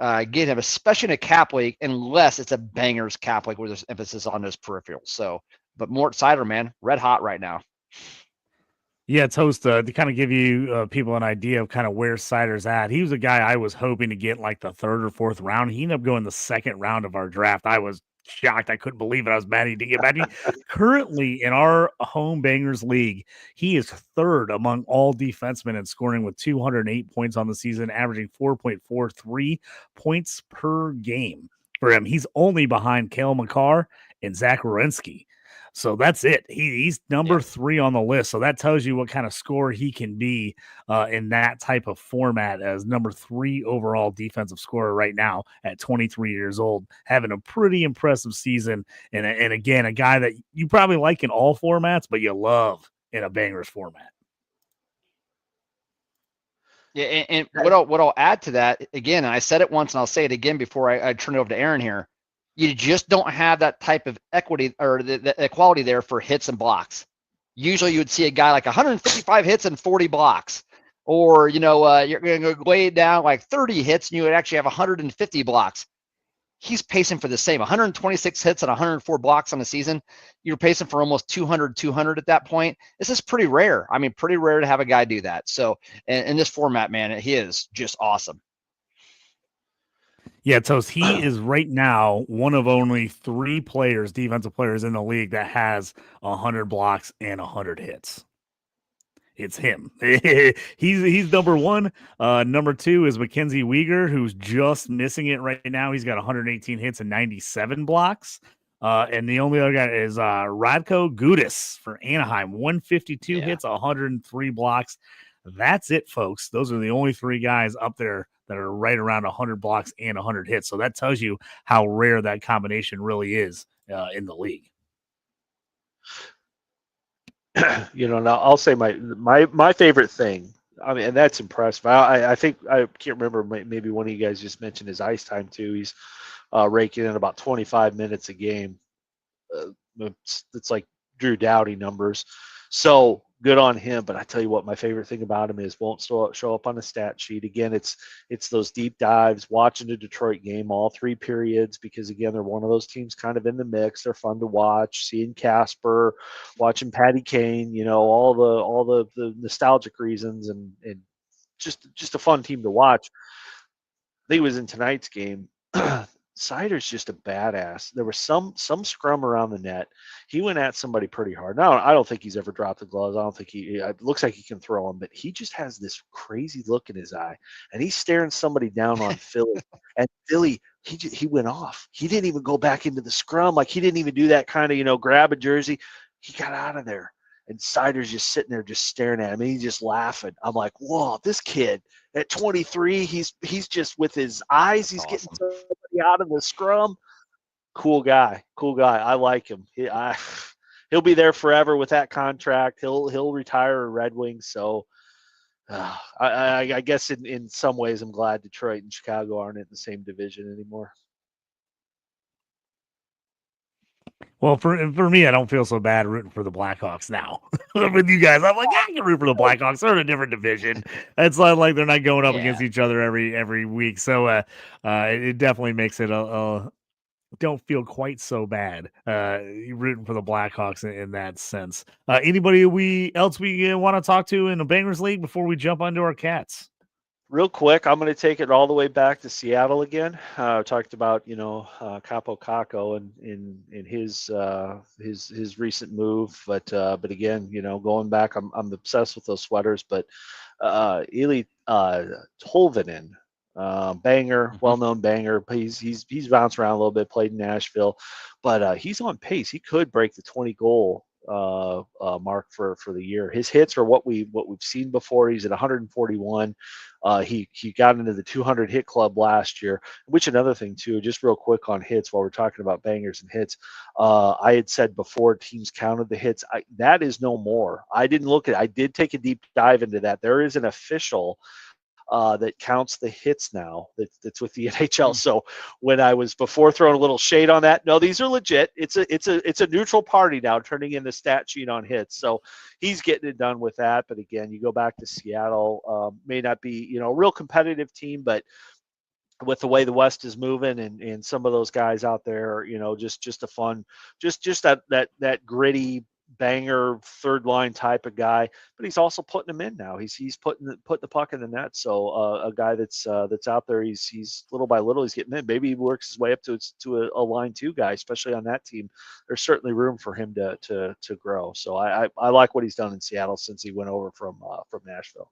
get him, especially in a cap league, unless it's a bangers cap league where there's emphasis on those peripherals. So, but Mort Sider, man, red hot right now. Yeah, Toast, to kind of give you people an idea of kind of where Sider's at. He was a guy I was hoping to get like the 3rd or 4th round. He ended up going the 2nd round of our draft. I was shocked. I couldn't believe it. I was mad he didn't get back. Currently in our home Bangers League, he is 3rd among all defensemen in scoring with 208 points on the season, averaging 4.43 points per game for him. He's only behind Cale Makar and Zach Werenski. So that's it. He's number 3 on the list. So that tells you what kind of score he can be in that type of format as number 3 overall defensive scorer right now at 23 years old, having a pretty impressive season. And again, a guy that you probably like in all formats, but you love in a bangers format. Yeah, and what I'll add to that, again, and I said it once and I'll say it again before I turn it over to Aaron here. You just don't have that type of equity or the equality there for hits and blocks. Usually you would see a guy like 155 hits and 40 blocks, or, you're going to go way down like 30 hits and you would actually have 150 blocks. He's pacing for the same 126 hits and 104 blocks on the season. You're pacing for almost 200 at that point. This is pretty rare. I mean, pretty rare to have a guy do that. So in this format, man, he is just awesome. Yeah, Toast, he is right now one of only 3 players, defensive players in the league that has 100 blocks and 100 hits. It's him. he's number 1. Number 2 is Mackenzie Weegar, who's just missing it right now. He's got 118 hits and 97 blocks. And the only other guy is Radko Gudas for Anaheim, 152 hits, 103 blocks. That's it, folks. Those are the only 3 guys up there that are right around 100 blocks and 100 hits. So that tells you how rare that combination really is in the league. Now I'll say my favorite thing. I mean, and that's impressive. I think I can't remember. Maybe one of you guys just mentioned his ice time too. He's raking in about 25 minutes a game. It's like Drew Doughty numbers. So good on him. But I tell you what, my favorite thing about him is won't show up on a stat sheet. Again, it's those deep dives, watching the Detroit game, all 3 periods, because again, they're one of those teams kind of in the mix. They're fun to watch. Seeing Casper, watching Patty Kane, all the nostalgic reasons, and just a fun team to watch. I think it was in tonight's game. Sider's just a badass. There was some scrum around the net. He went at somebody pretty hard. Now, I don't think he's ever dropped the gloves. I don't think it looks like he can throw them, but he just has this crazy look in his eye, and he's staring somebody down on Philly. And Philly, he went off. He didn't even go back into the scrum. Like, he didn't even do that kind of, grab a jersey. He got out of there. And Sider's just sitting there just staring at him, and he's just laughing. I'm like, whoa, this kid at 23, he's just with his eyes, he's getting somebody out of the scrum. Cool guy. I like him. He'll be there forever with that contract. He'll retire a Red Wing. So I guess in some ways I'm glad Detroit and Chicago aren't in the same division anymore. Well, for me, I don't feel so bad rooting for the Blackhawks now. With you guys, I'm like, I can root for the Blackhawks. They're in a different division. It's not like they're not going up against each other every week. So it definitely makes it don't feel quite so bad rooting for the Blackhawks in that sense. Anybody else we want to talk to in the Bangers League before we jump onto our Cats? Real quick, I'm going to take it all the way back to Seattle again. Talked about Capo Caco and in his recent move, but again, going back, I'm obsessed with those sweaters. But Eli Tolvanen, banger, well-known banger. He's bounced around a little bit, played in Nashville, but he's on pace. He could break the 20-goal mark for the year. His hits are what we've seen before. He's at 141. He got into the 200 hit club last year. Which another thing too, just real quick on hits while we're talking about bangers and hits. I had said before teams counted the hits. That is no more. I didn't look at it. I did take a deep dive into that. There is an official that counts the hits now that's with the NHL. So when I was before throwing a little shade on that, no, these are legit. It's a neutral party now turning in the stat sheet on hits. So he's getting it done with that. But again, you go back to Seattle, may not be, a real competitive team, but with the way the West is moving and some of those guys out there, just a fun, just that gritty banger third line type of guy, but he's also putting them in now. He's putting the puck in the net. So a guy that's out there, he's little by little he's getting in. Maybe he works his way up to a line two guy, especially on that team. There's certainly room for him to grow. So I like what he's done in Seattle since he went over from Nashville.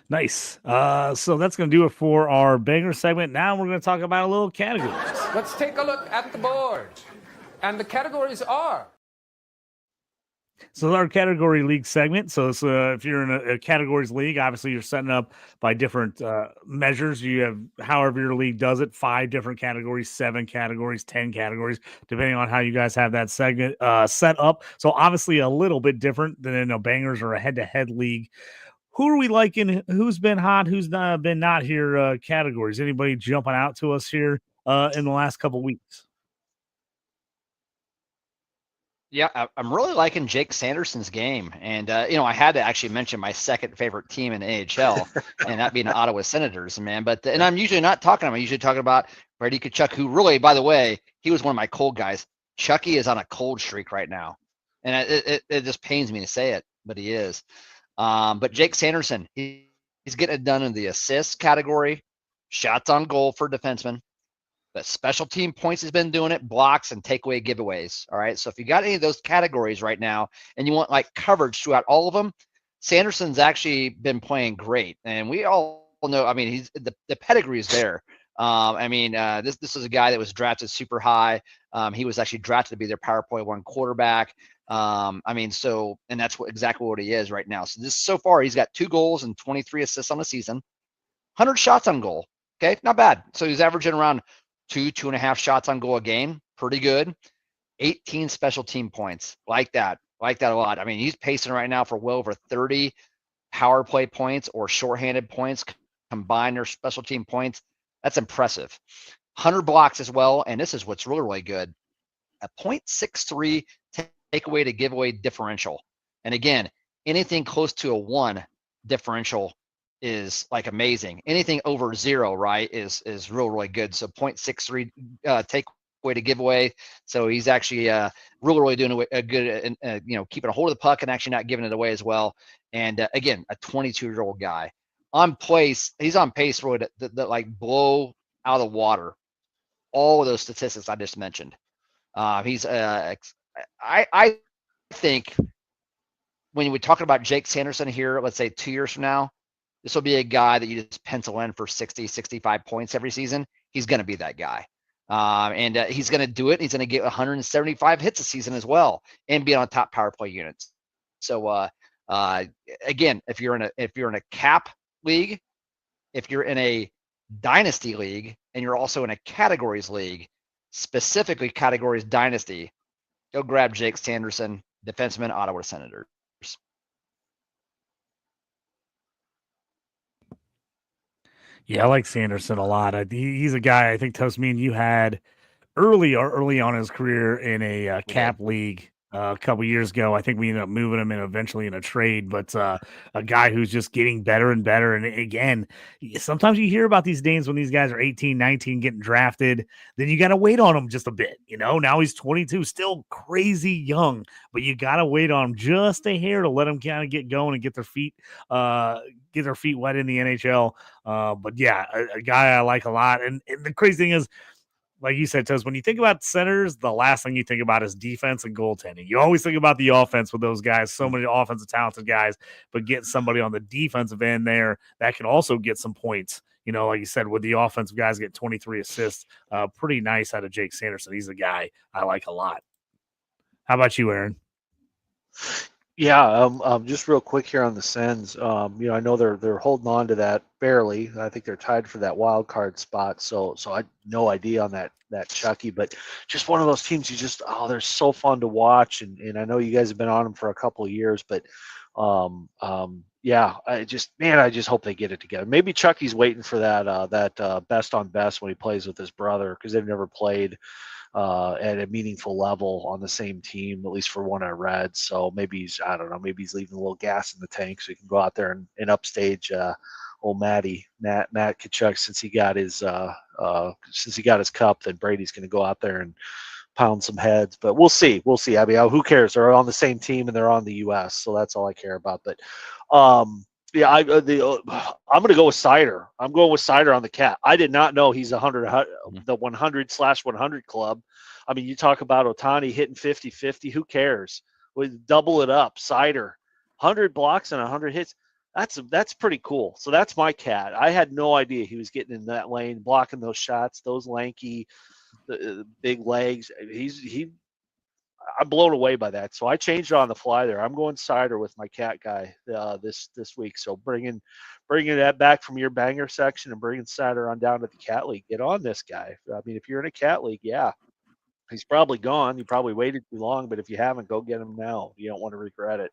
Nice. So that's going to do it for our banger segment. Now we're going to talk about a little categories. Let's take a look at the board. And the categories are. So our category league segment. So if you're in a categories league, obviously you're setting up by different measures. You have, however your league does it, 5 different categories, 7 categories, 10 categories, depending on how you guys have that segment set up. So obviously a little bit different than in a bangers or a head-to-head league. Who are we liking? Who's been hot? Who's not been not here? Categories. Anybody jumping out to us here in the last couple of weeks? Yeah, I'm really liking Jake Sanderson's game. And, I had to actually mention my second favorite team in AHL, and that being the Ottawa Senators, man. And I'm usually not talking about, I'm usually talking about Brady Tkachuk, who really, by the way, he was one of my cold guys. Chucky is on a cold streak right now. And it just pains me to say it, but he is. But Jake Sanderson, he's getting it done in the assist category, shots on goal for defensemen. The special team points, he's been doing it, blocks and takeaway giveaways. All right. So if you got any of those categories right now and you want like coverage throughout all of them, Sanderson's actually been playing great. And we all know, I mean, he's the pedigree is there. This is a guy that was drafted super high. He was actually drafted to be their power play 1 quarterback. And that's exactly what he is right now. So far he's got 2 goals and 23 assists on the season, 100 shots on goal. Okay. Not bad. So he's averaging around 2.5 shots on goal a game. Pretty good. 18 special team points. Like that a lot. I mean, he's pacing right now for well over 30 power play points or shorthanded points combined their special team points. That's impressive. 100 blocks as well. And this is what's really, really good. A 0.63 takeaway to giveaway differential. And again, anything close to a 1 differential is like amazing. Anything over 0, right, is really good. So 0.63 takeaway to giveaway. So he's actually really doing a good, keeping a hold of the puck and actually not giving it away as well. And again, a 22-year-old guy. he's on pace for that like blow out of the water all of those statistics I just mentioned. He's I think when we're talking about Jake Sanderson here, let's say 2 years from now, this will be a guy that you just pencil in for 60, 65 points every season. He's going to be that guy. And he's going to do it. He's going to get 175 hits a season as well and be on top power play units. So again, if you're in a cap league, if you're in a dynasty league, and you're also in a categories league, specifically categories dynasty, go grab Jake Sanderson, defenseman, Ottawa Senators. Yeah, I like Sanderson a lot. He's a guy I think, Toast, me and you had early on in his career in a cap league a couple years ago. I think we ended up moving him in eventually in a trade, but a guy who's just getting better and better. And again, sometimes you hear about these names when these guys are 18, 19, getting drafted, then you got to wait on him just a bit. Now he's 22, still crazy young, but you got to wait on him just a hair to let him kind of get going and get their feet wet in the NHL. But yeah, a guy I like a lot. And the crazy thing is, like you said, Tez, when you think about centers, the last thing you think about is defense and goaltending. You always think about the offense with those guys, so many offensive talented guys, but get somebody on the defensive end there that can also get some points. Like you said, with the offensive guys get 23 assists, pretty nice out of Jake Sanderson. He's a guy I like a lot. How about you, Aaron? Yeah, just real quick here on the Sens. I know they're holding on to that barely. I think they're tied for that wild card spot. So I had no idea on that Chucky, but just one of those teams they're so fun to watch. And I know you guys have been on them for a couple of years, but yeah, I just hope they get it together. Maybe Chucky's waiting for that best on best when he plays with his brother, because they've never played at a meaningful level on the same team, at least for one I read. So maybe he's leaving a little gas in the tank so he can go out there and upstage old Matt Tkachuk since he got his cup. Then Brady's going to go out there and pound some heads, but we'll see. I mean, who cares? They're on the same team and they're on the U.S., so that's all I care about. But yeah, I'm going to go with Sider. I'm going with Sider on the cat. I did not know he's the 100/100 club. I mean, you talk about Ohtani hitting 50-50. Who cares? We double it up. Sider, 100 blocks and 100 hits. That's pretty cool. So that's my cat. I had no idea he was getting in that lane, blocking those shots, those lanky, big legs. I'm blown away by that. So I changed it on the fly there. I'm going Sider with my cat guy this week. So bringing that back from your banger section and bringing Sider on down to the cat league. Get on this guy. I mean, if you're in a cat league, yeah, he's probably gone. You probably waited too long, but if you haven't, go get him now. You don't want to regret it.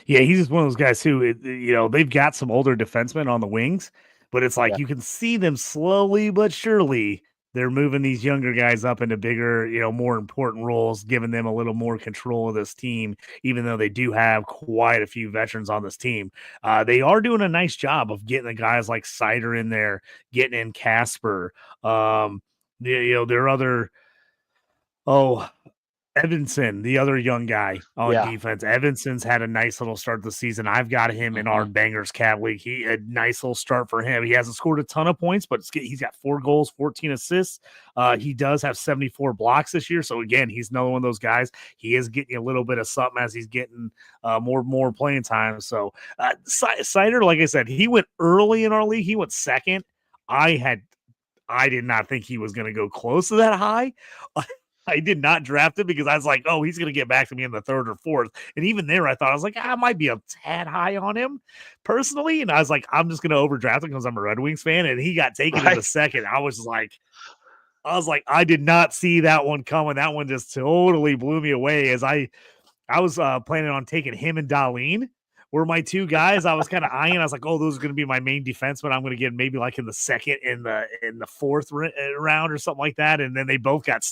Yeah, he's just one of those guys who, they've got some older defensemen on the wings, but it's like you can see them slowly but surely. They're moving these younger guys up into bigger, more important roles, giving them a little more control of this team, even though they do have quite a few veterans on this team. They are doing a nice job of getting the guys like Sider in there, getting in Casper. Their other, Evanson, the other young guy on defense. Evanson's had a nice little start to the season. I've got him in our Bangers Cat League. He a nice little start for him. He hasn't scored a ton of points, but he's got 4 goals, 14 assists. He does have 74 blocks this year. So again, he's another one of those guys. He is getting a little bit of something as he's getting more playing time. So Sider, like I said, he went early in our league. He went second. I did not think he was going to go close to that high. I did not draft him because I was like, oh, he's going to get back to me in the 3rd or 4th. And even there, I thought, I was like, I might be a tad high on him personally. And I was like, I'm just going to overdraft him because I'm a Red Wings fan. And he got taken in the second. I was like, I did not see that one coming. That one just totally blew me away as I was planning on taking him and Darlene. Were my 2 guys I was kind of eyeing. I was like, oh, those are going to be my main defensemen. I'm going to get maybe like in the 2nd, in the 4th round or something like that. And then they both got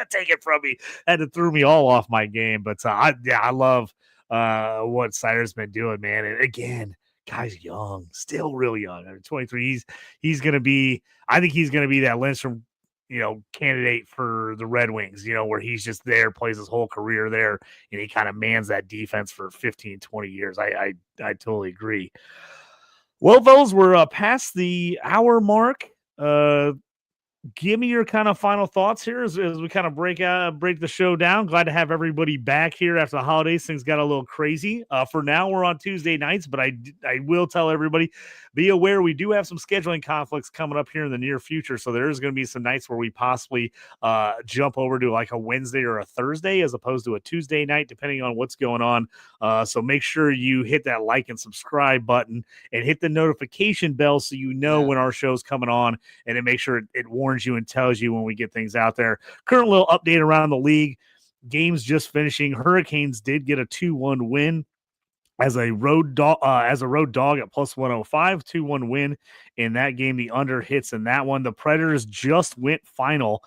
taken from me. That threw me all off my game. But I love what Sider's been doing, man. And again, guy's young, still real young. 23. He's going to be. I think he's going to be that Lindstrom, candidate for the Red Wings, where he's just there, plays his whole career there, and he kind of mans that defense for 15, 20 years. I totally agree. Well, those were past the hour mark. Give me your kind of final thoughts here as we kind of break the show down. Glad to have everybody back here after the holidays. Things got a little crazy. For now, we're on Tuesday nights, but I will tell everybody, be aware we do have some scheduling conflicts coming up here in the near future. So there is going to be some nights where we possibly jump over to like a Wednesday or a Thursday as opposed to a Tuesday night, depending on what's going on. So make sure you hit that like and subscribe button and hit the notification bell so you know when our show's coming on, and it makes sure it warns you and tells you when we get things out there. Current little update around the league. Games just finishing. Hurricanes did get a 2-1 win as a road dog at plus 105, 2-1 win in that game. The under hits in that one. The Predators just went final.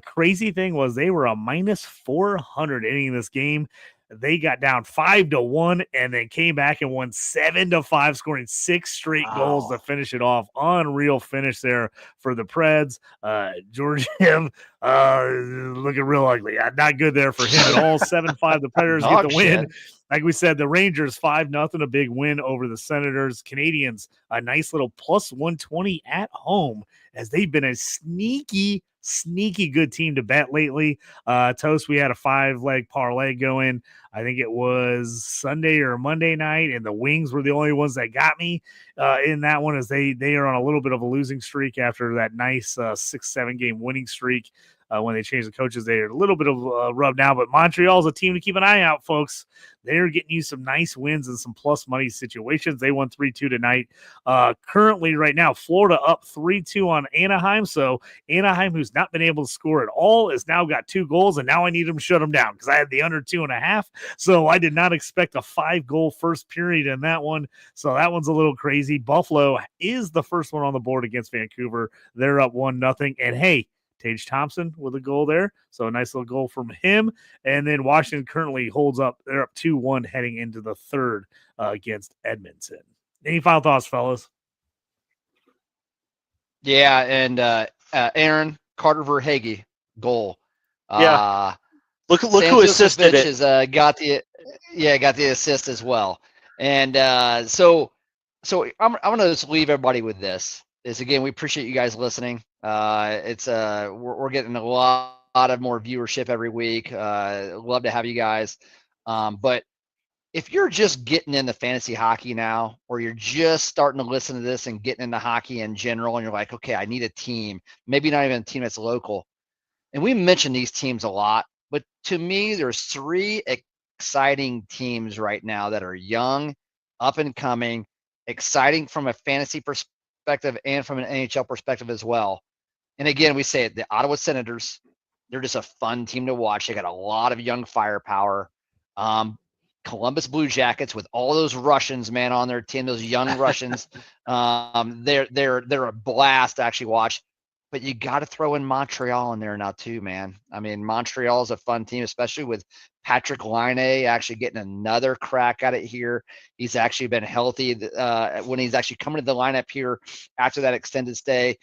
Crazy thing was they were a minus 400 ending this game. They got down 5-1 and then came back and won 7-5, scoring 6 straight goals to finish it off. Unreal finish there for the Preds. George Him looking real ugly. Not good there for him at all. 7-5. The Predators get the win. Like we said, the Rangers 5-0, a big win over the Senators. Canadians, a nice little plus 120 at home, as they've been a sneaky good team to bet lately. Toast, we had a 5-leg parlay going. I think it was Sunday or Monday night, and the Wings were the only ones that got me in that one, as they are on a little bit of a losing streak after that nice 6-7 game winning streak. When they changed the coaches, they are a little bit of a rub now, but Montreal's a team to keep an eye out, folks. They're getting you some nice wins and some plus money situations. They won 3-2 tonight. Currently, right now, Florida up 3-2 on Anaheim. So Anaheim, who's not been able to score at all, has now got 2 goals, and now I need them to shut them down because I had the under 2.5. So I did not expect a 5-goal first period in that one. So that one's a little crazy. Buffalo is the first one on the board against Vancouver. They're up 1-0. And hey, Tage Thompson with a goal there. So a nice little goal from him. And then Washington currently holds up. They're up 2-1 heading into the third against Edmonton. Any final thoughts, fellas? Yeah, and Aaron Carter Verhaeghe goal. Look who assisted it. Has, got the assist as well. And so I'm gonna just leave everybody with this. Again, we appreciate you guys listening. We're getting a lot of more viewership every week. Love to have you guys. But if you're just getting into fantasy hockey now, or you're just starting to listen to this and getting into hockey in general, and you're like, okay, I need a team, maybe not even a team that's local. And we mention these teams a lot, but to me, there's 3 exciting teams right now that are young, up and coming, exciting from a fantasy perspective and from an NHL perspective as well. And again, we say it, the Ottawa Senators, they're just a fun team to watch. They got a lot of young firepower. Columbus Blue Jackets with all those Russians, man, on their team, those young Russians. They're a blast to actually watch. But you got to throw in Montreal in there now too, man. I mean, Montreal is a fun team, especially with Patrick Laine actually getting another crack at it here. He's actually been healthy when he's actually coming to the lineup here after that extended stay.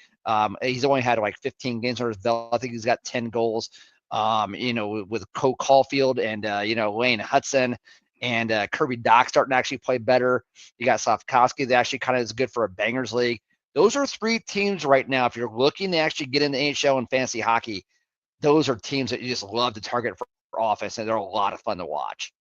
He's only had like 15 games under his belt. I think he's got 10 goals. With Cole Caulfield and Lane Hudson and Kirby Doc starting to actually play better. You got Slavkovsky that actually kind of is good for a bangers league. Those are 3 teams right now. If you're looking to actually get into NHL and fantasy hockey, those are teams that you just love to target for offense, and they're a lot of fun to watch.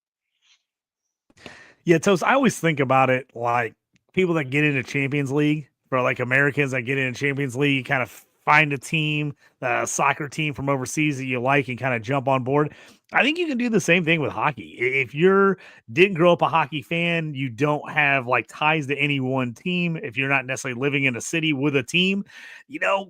Yeah, Toast, I always think about it like people that get into Champions League, for like Americans that get into Champions League, kind of find a team, a soccer team from overseas that you like and kind of jump on board. I think you can do the same thing with hockey. If you didn't grow up a hockey fan, you don't have like ties to any one team. If you're not necessarily living in a city with a team,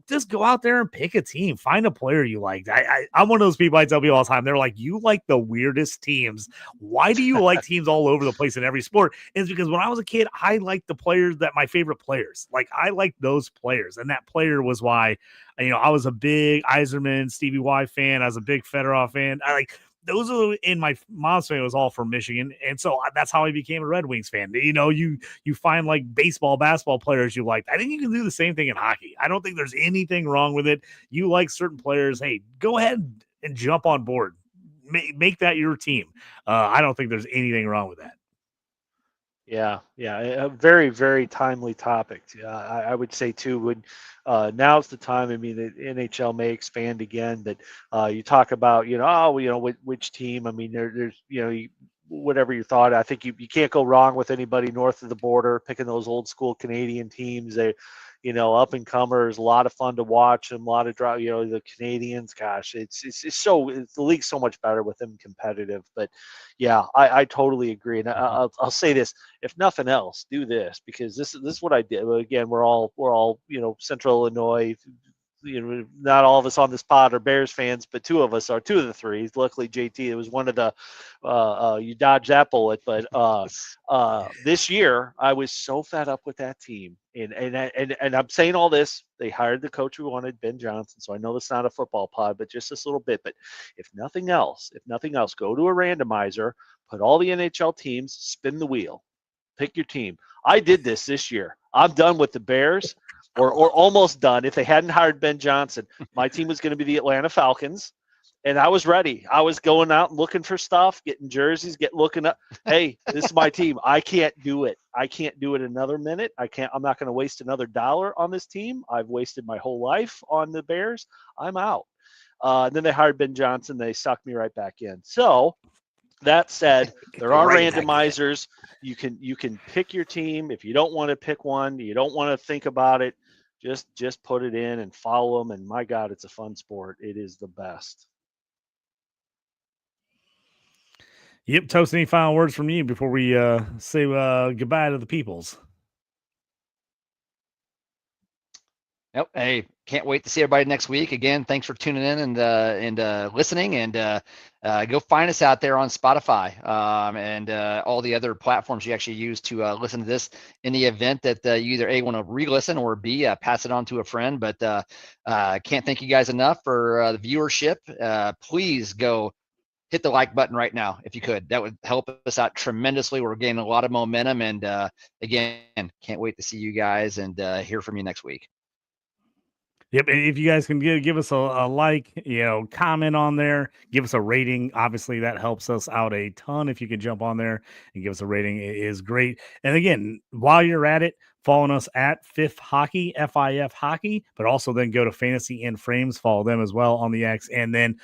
just go out there and pick a team. Find a player you like. I'm one of those people I tell people all the time. They're like, you like the weirdest teams. Why do you like teams all over the place in every sport? And it's because when I was a kid, I liked the players that my favorite players. Like I liked those players. And that player was why, I was a big Yzerman, Stevie Y fan. I was a big Fedorov fan. Those are in my mom's family was all from Michigan. And so that's how I became a Red Wings fan. You find like baseball, basketball players you like. I think you can do the same thing in hockey. I don't think there's anything wrong with it. You like certain players. Hey, go ahead and jump on board. Make that your team. I don't think there's anything wrong with that. Yeah, a very, very timely topic. I would say too, when now's the time. I mean, the NHL may expand again, but you talk about, which team. I mean, there's, whatever you thought. I think you can't go wrong with anybody north of the border. Picking those old school Canadian teams, they, up and comers, a lot of fun to watch them. A lot of drive. The Canadians. Gosh, the league's so much better with them competitive. But yeah, I totally agree, and I'll say this. If nothing else, do this, because this is what I did. Again, we're all Central Illinois. Not all of us on this pod are Bears fans, but two of us are, two of the three. Luckily, JT, it was one of the you dodged that bullet. But this year, I was so fed up with that team, and I'm saying all this. They hired the coach who wanted, Ben Johnson. So I know it's not a football pod, but just this little bit. But if nothing else, go to a randomizer, put all the NHL teams, spin the wheel, pick your team. I did this year. I'm done with the Bears. Or almost done. If they hadn't hired Ben Johnson, my team was going to be the Atlanta Falcons, and I was ready. I was going out and looking for stuff, getting jerseys, looking up. Hey, this is my team. I can't do it. I can't do it another minute. I'm not going to waste another dollar on this team. I've wasted my whole life on the Bears. I'm out. And then they hired Ben Johnson. They sucked me right back in. So that said, there are randomizers. You can pick your team. If you don't want to pick one, you don't want to think about it. Just put it in and follow them. And my God, it's a fun sport. It is the best. Yep. Toast, any final words from you before we say goodbye to the peoples? Yep. Hey, can't wait to see everybody next week. Again, thanks for tuning in and listening. And go find us out there on Spotify and all the other platforms you actually use to listen to this in the event that you either A, want to re-listen, or B, pass it on to a friend. But can't thank you guys enough for the viewership. Please go hit the like button right now if you could. That would help us out tremendously. We're gaining a lot of momentum. And again, can't wait to see you guys and hear from you next week. Yep. And if you guys can give us a like, comment on there, give us a rating. Obviously, that helps us out a ton. If you could jump on there and give us a rating, it is great. And again, while you're at it, following us at Fifth Hockey, FIF Hockey, but also then go to Fantasy in Frames, follow them as well on the X. And then,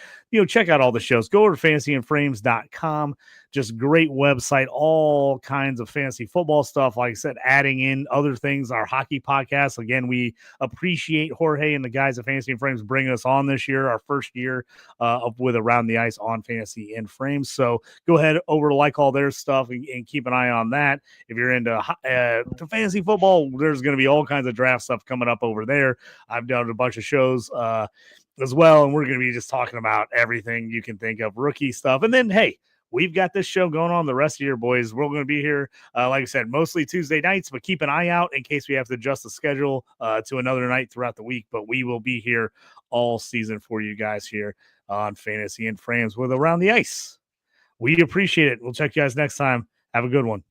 check out all the shows. Go over to fantasyinframes.com. Just great website, all kinds of fantasy football stuff. Like I said, adding in other things, our hockey podcast. Again, we appreciate Jorge and the guys at Fantasy in Frames bringing us on this year, our first year with Around the Ice on Fantasy in Frames. So go ahead over to like all their stuff and keep an eye on that. If you're into to fantasy football, there's going to be all kinds of draft stuff coming up over there. I've done a bunch of shows as well, and we're going to be just talking about everything you can think of, rookie stuff. And then, hey, we've got this show going on the rest of the year, boys. We're going to be here, like I said, mostly Tuesday nights, but keep an eye out in case we have to adjust the schedule to another night throughout the week. But we will be here all season for you guys here on Fantasy in Frames with Around the Ice. We appreciate it. We'll check you guys next time. Have a good one.